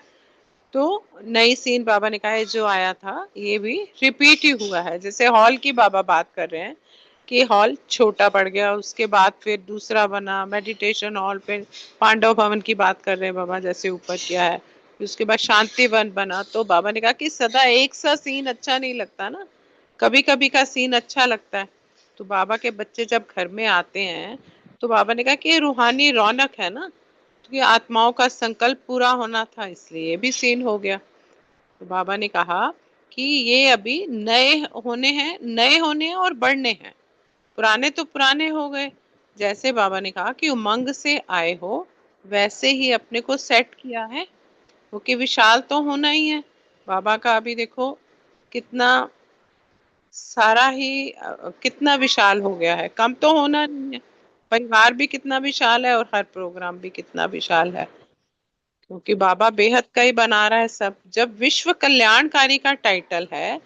तो नई सीन बाबा ने कहा है जो आया था ये भी रिपीट ही हुआ है। जैसे हॉल की बाबा बात कर रहे हैं कि हॉल छोटा पड़ गया, उसके बाद फिर दूसरा बना मेडिटेशन हॉल, फिर पांडव भवन की बात कर रहे हैं बाबा, जैसे ऊपर किया है। उसके बाद शांति वन बना। तो बाबा ने कहा कि सदा एक सा सीन अच्छा नहीं लगता ना, कभी कभी का सीन अच्छा लगता है। तो बाबा के बच्चे जब घर में आते हैं तो बाबा ने कहा कि ये रूहानी रौनक है ना, क्योंकि आत्माओं का संकल्प पूरा होना था, इसलिए ये भी सीन हो गया। तो बाबा ने कहा कि ये अभी नए होने हैं और बढ़ने हैं। पुराने तो पुराने हो गए। जैसे बाबा ने कहा कि उमंग से आए हो, वैसे ही अपने को सेट किया है, क्योंकि विशाल तो होना ही है। बाबा का अभी देखो कितना सारा ही कितना विशाल हो गया है, कम तो होना नहीं है। परिवार भी कितना विशाल है और हर प्रोग्राम भी कितना विशाल है, क्योंकि बाबा बेहद का ही बना रहा है सब। जब विश्व कल्याणकारी का टाइटल है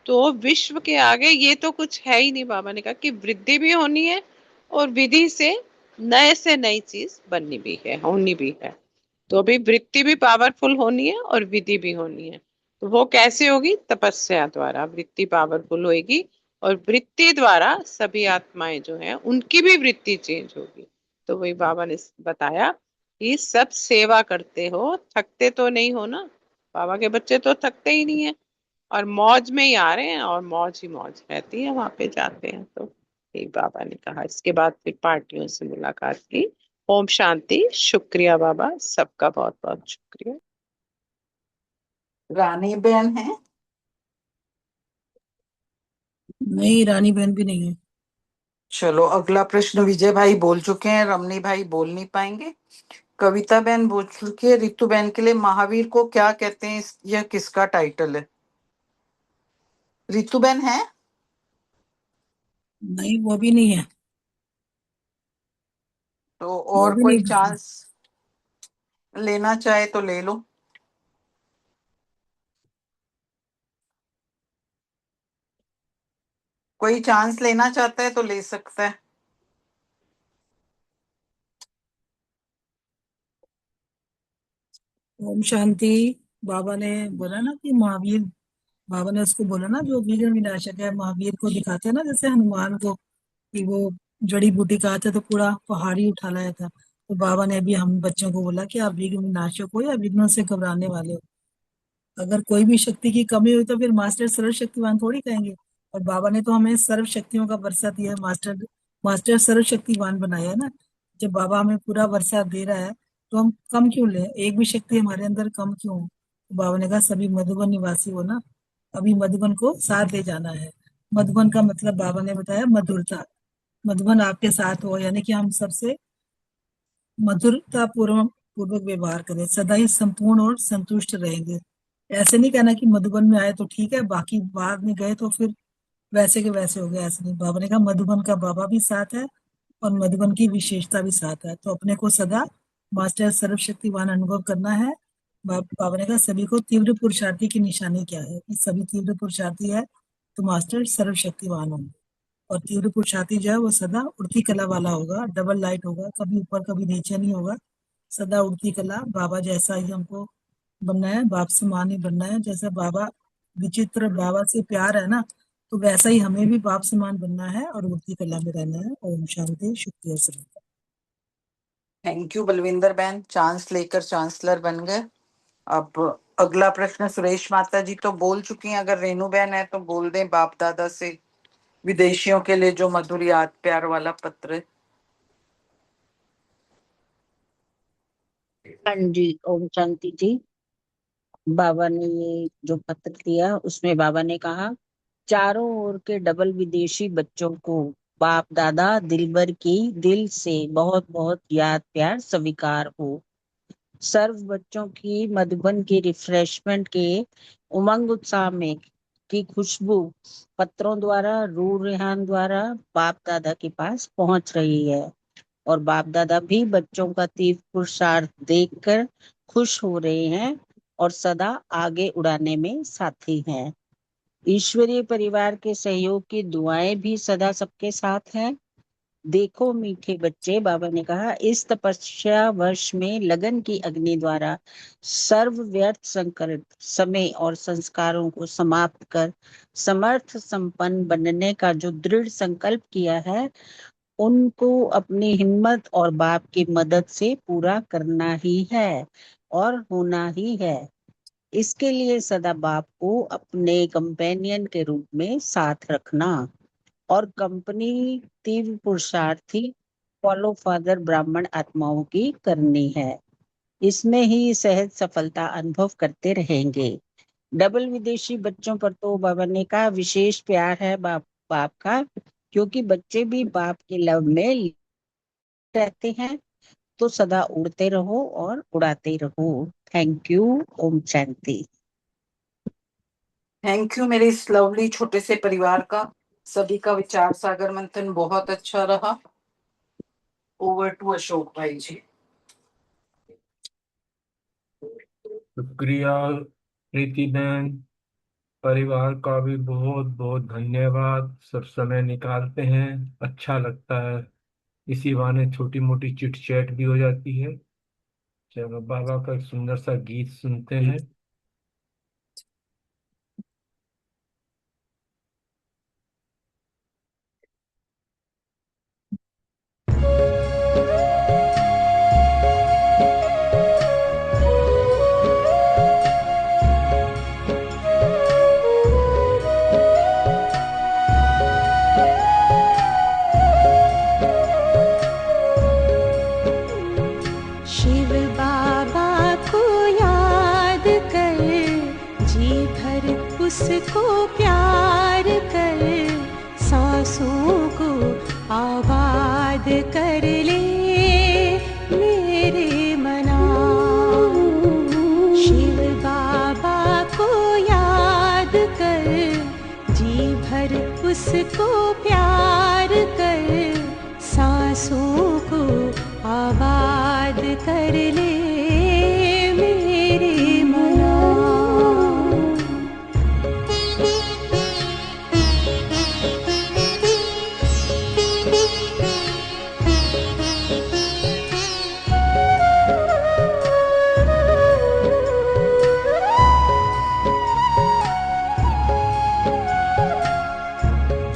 तो विश्व के आगे ये तो कुछ है ही नहीं। बाबा ने कहा कि वृद्धि भी होनी है और विधि से नई चीज बननी भी है, होनी भी है। तो अभी वृत्ति भी पावरफुल होनी है और विधि भी होनी है। तो वो कैसे होगी? तपस्या द्वारा वृत्ति पावरफुल होगी और वृत्ति द्वारा सभी आत्माएं जो है उनकी भी वृत्ति चेंज होगी। तो वही बाबा ने बताया कि सब सेवा करते हो, थकते तो नहीं हो ना। बाबा के बच्चे तो थकते ही नहीं है और मौज में ही आ रहे हैं और मौज ही मौज रहती है वहां पे जाते हैं। तो यही बाबा ने कहा। इसके बाद फिर पार्टियों से मुलाकात की। ओम शांति। शुक्रिया बाबा, सबका बहुत बहुत शुक्रिया। रानी बहन है? नहीं, रानी बहन भी नहीं है। चलो अगला प्रश्न विजय भाई बोल चुके हैं, रमनी भाई बोल नहीं पाएंगे। कविता बहन बोल चुकी है। रितु बहन के लिए महावीर को क्या कहते हैं, यह किसका टाइटल है? रितु बहन है? नहीं, वो भी नहीं है। तो वो और भी कोई नहीं पता। चांस लेना चाहे तो ले लो। कोई चांस लेना चाहता है तो ले सकता है। ओम शांति। बाबा ने बोला ना कि महावीर, बाबा ने उसको बोला ना जो विघ्न विनाशक है, महावीर को दिखाते हैं ना जैसे हनुमान को, कि वो जड़ी बूटी खाते तो पूरा पहाड़ी उठा लाया था। तो बाबा ने भी हम बच्चों को बोला कि आप विघ्न विनाशक हो या विघ्नों से घबराने वाले हो। अगर कोई भी शक्ति की कमी हुई तो फिर मास्टर सर्वशक्तिवान थोड़ी कहेंगे। और बाबा ने तो हमें सर्व शक्तियों का वर्षा दिया है, मास्टर मास्टर सर्वशक्तिवान बनाया है ना। जब बाबा हमें पूरा वर्षा दे रहा है तो हम कम क्यों ले? एक भी शक्ति हमारे अंदर कम क्यों हो? तो बाबा ने कहा सभी मधुबन निवासी हो ना, अभी मधुबन को साथ ले जाना है। मधुबन का मतलब बाबा ने बताया मधुरता। मधुबन आपके साथ हो, यानी कि हम सबसे मधुरता पूर्वक व्यवहार करें, सदा ही संपूर्ण और संतुष्ट रहेंगे। ऐसे नहीं कहना कि मधुबन में आए तो ठीक है, बाकी बाद में गए तो फिर वैसे के वैसे हो गए। ऐसे नहीं, बाबा ने कहा मधुबन का बाबा भी साथ है और मधुबन की विशेषता भी साथ है। तो अपने को सदा मास्टर सर्वशक्तिवान अनुभव करना है। बाबा ने कहा सभी को तीव्र पुरुषार्थी की निशानी क्या है? कि सभी तीव्र पुरुषार्थी है तो मास्टर सर्वशक्तिवान होंगे। और तीव्र पुरुषार्थी जो है वो सदा उड़ती कला वाला होगा, डबल लाइट होगा, कभी ऊपर कभी नीचे नहीं होगा, सदा उड़ती कला। बाबा जैसा ही हमको बनना है, बाप समान ही बनना है। जैसे बाबा विचित्र, बाबा से प्यार है ना, तो वैसा ही हमें भी बाप समान बनना है और उड़ती कला में रहना है। ओम शांति। शुक्रिया सभी का। थैंक यू बलविंदर बहन, चांस लेकर चांसलर बन गए। अब अगला प्रश्न सुरेश माता जी तो बोल चुकी हैं, अगर रेनू बहन है तो बोल दें बाप दादा से विदेशियों के लिए जो मधुर याद प्यार वाला पत्र है। हाँ जी, ओम शांति जी। बाबा ने ये जो पत्र दिया उसमें बाबा ने कहा चारों ओर के डबल विदेशी बच्चों को बाप दादा दिलबर की दिल से बहुत बहुत याद प्यार स्वीकार हो। सर्व बच्चों की मधुबन की रिफ्रेशमेंट के उमंग उत्साह में की खुशबू पत्रों द्वारा रूह रेहान द्वारा बाप दादा के पास पहुंच रही है और बाप दादा भी बच्चों का तीव्र पुरुषार्थ देखकर खुश हो रहे हैं और सदा आगे उड़ाने में साथी हैं। ईश्वरीय परिवार के सहयोग की दुआएं भी सदा सबके साथ हैं। देखो मीठे बच्चे, बाबा ने कहा इस तपस्या वर्ष में लगन की अग्नि द्वारा सर्व व्यर्थ संकल्प समय और संस्कारों को समाप्त कर समर्थ संपन्न बनने का जो दृढ़ संकल्प किया है उनको अपनी हिम्मत और बाप की मदद से पूरा करना ही है और होना ही है। इसके लिए सदा बाप को अपने कंपेनियन के रूप में साथ रखना और कंपनी तीव्र पुरुषार्थी फॉलो फादर ब्राह्मण आत्माओं की करनी है। इसमें ही सहज सफलता अनुभव करते रहेंगे। डबल विदेशी बच्चों पर तो बाबा ने कहा विशेष प्यार है बाप का, क्योंकि बच्चे भी बाप के लव में रहते हैं। तो सदा उड़ते रहो और उड़ाते रहो। Thank you. Om Shanti. Thank you मेरे इस लवली छोटे से परिवार का। सभी का विचार सागर मंथन बहुत अच्छा रहा। ओवर टू अशोक भाई जी। शुक्रिया प्रीति बहन, परिवार का भी बहुत बहुत धन्यवाद। सब समय निकालते हैं, अच्छा लगता है। इसी बहाने छोटी मोटी चिट चैट भी हो जाती है। चलो बाबा का एक सुंदर सा गीत सुनते हैं। शिव बाबा को याद कर, जी भर उसको प्यार कर, सांसों को आबाद कर ले मेरे मना। शिव बाबा को याद कर, जी भर उसको प्यार कर, सांसों को आबाद कर ले मेरे मना।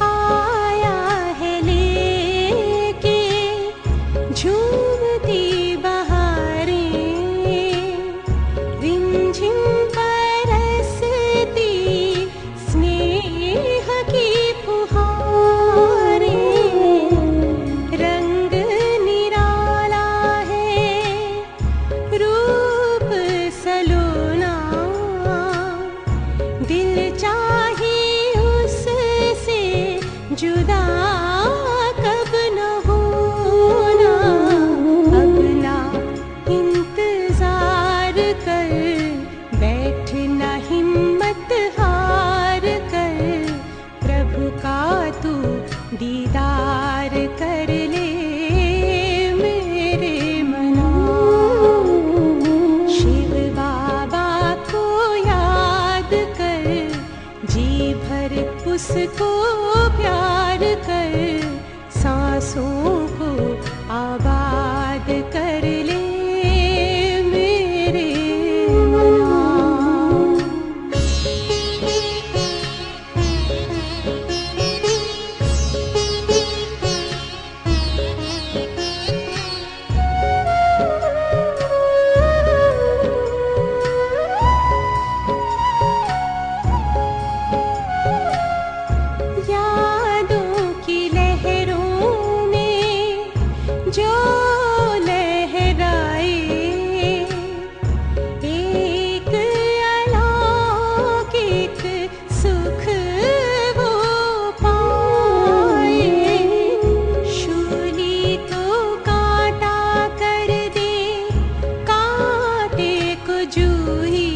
आया है लेके झूमती बहारें, रिमझिम बरसती स्नेह की फुहारें। रंग निराला है, रूप सलोना, दिल चाहे उससे जुदा कब न होना। अब ना इंतजार कर, बैठना हिम्मत हार कर, प्रभु का तू दीदार कर ले मेरे मना। शिव बाबा को याद कर, जी भर उसको प्यार कर, सांसों को आबाद कर ले मेरे मना। यादों की लहरों में जो लहराए, एक अलौकिक सुख वो पाए। शूली को कांटा कर दे, कांटे को जूही,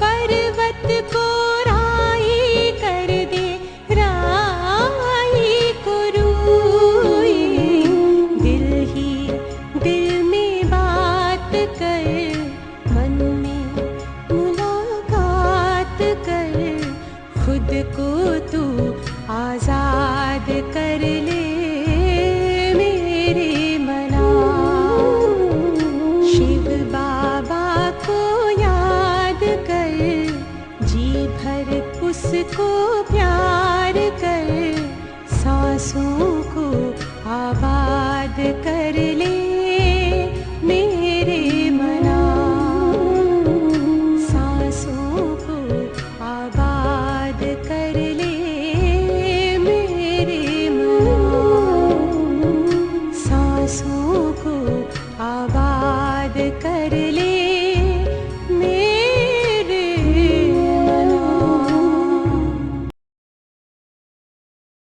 पर्वत को राई कर दे, राई को रूई। दिल ही दिल में बात कर, मन में मुलाकात कर, खुद को तू आजाद कर ले मेरे मना। शिव बाबा को याद कर, जी भर उसको प्यार कर, सांसों को आबाद कर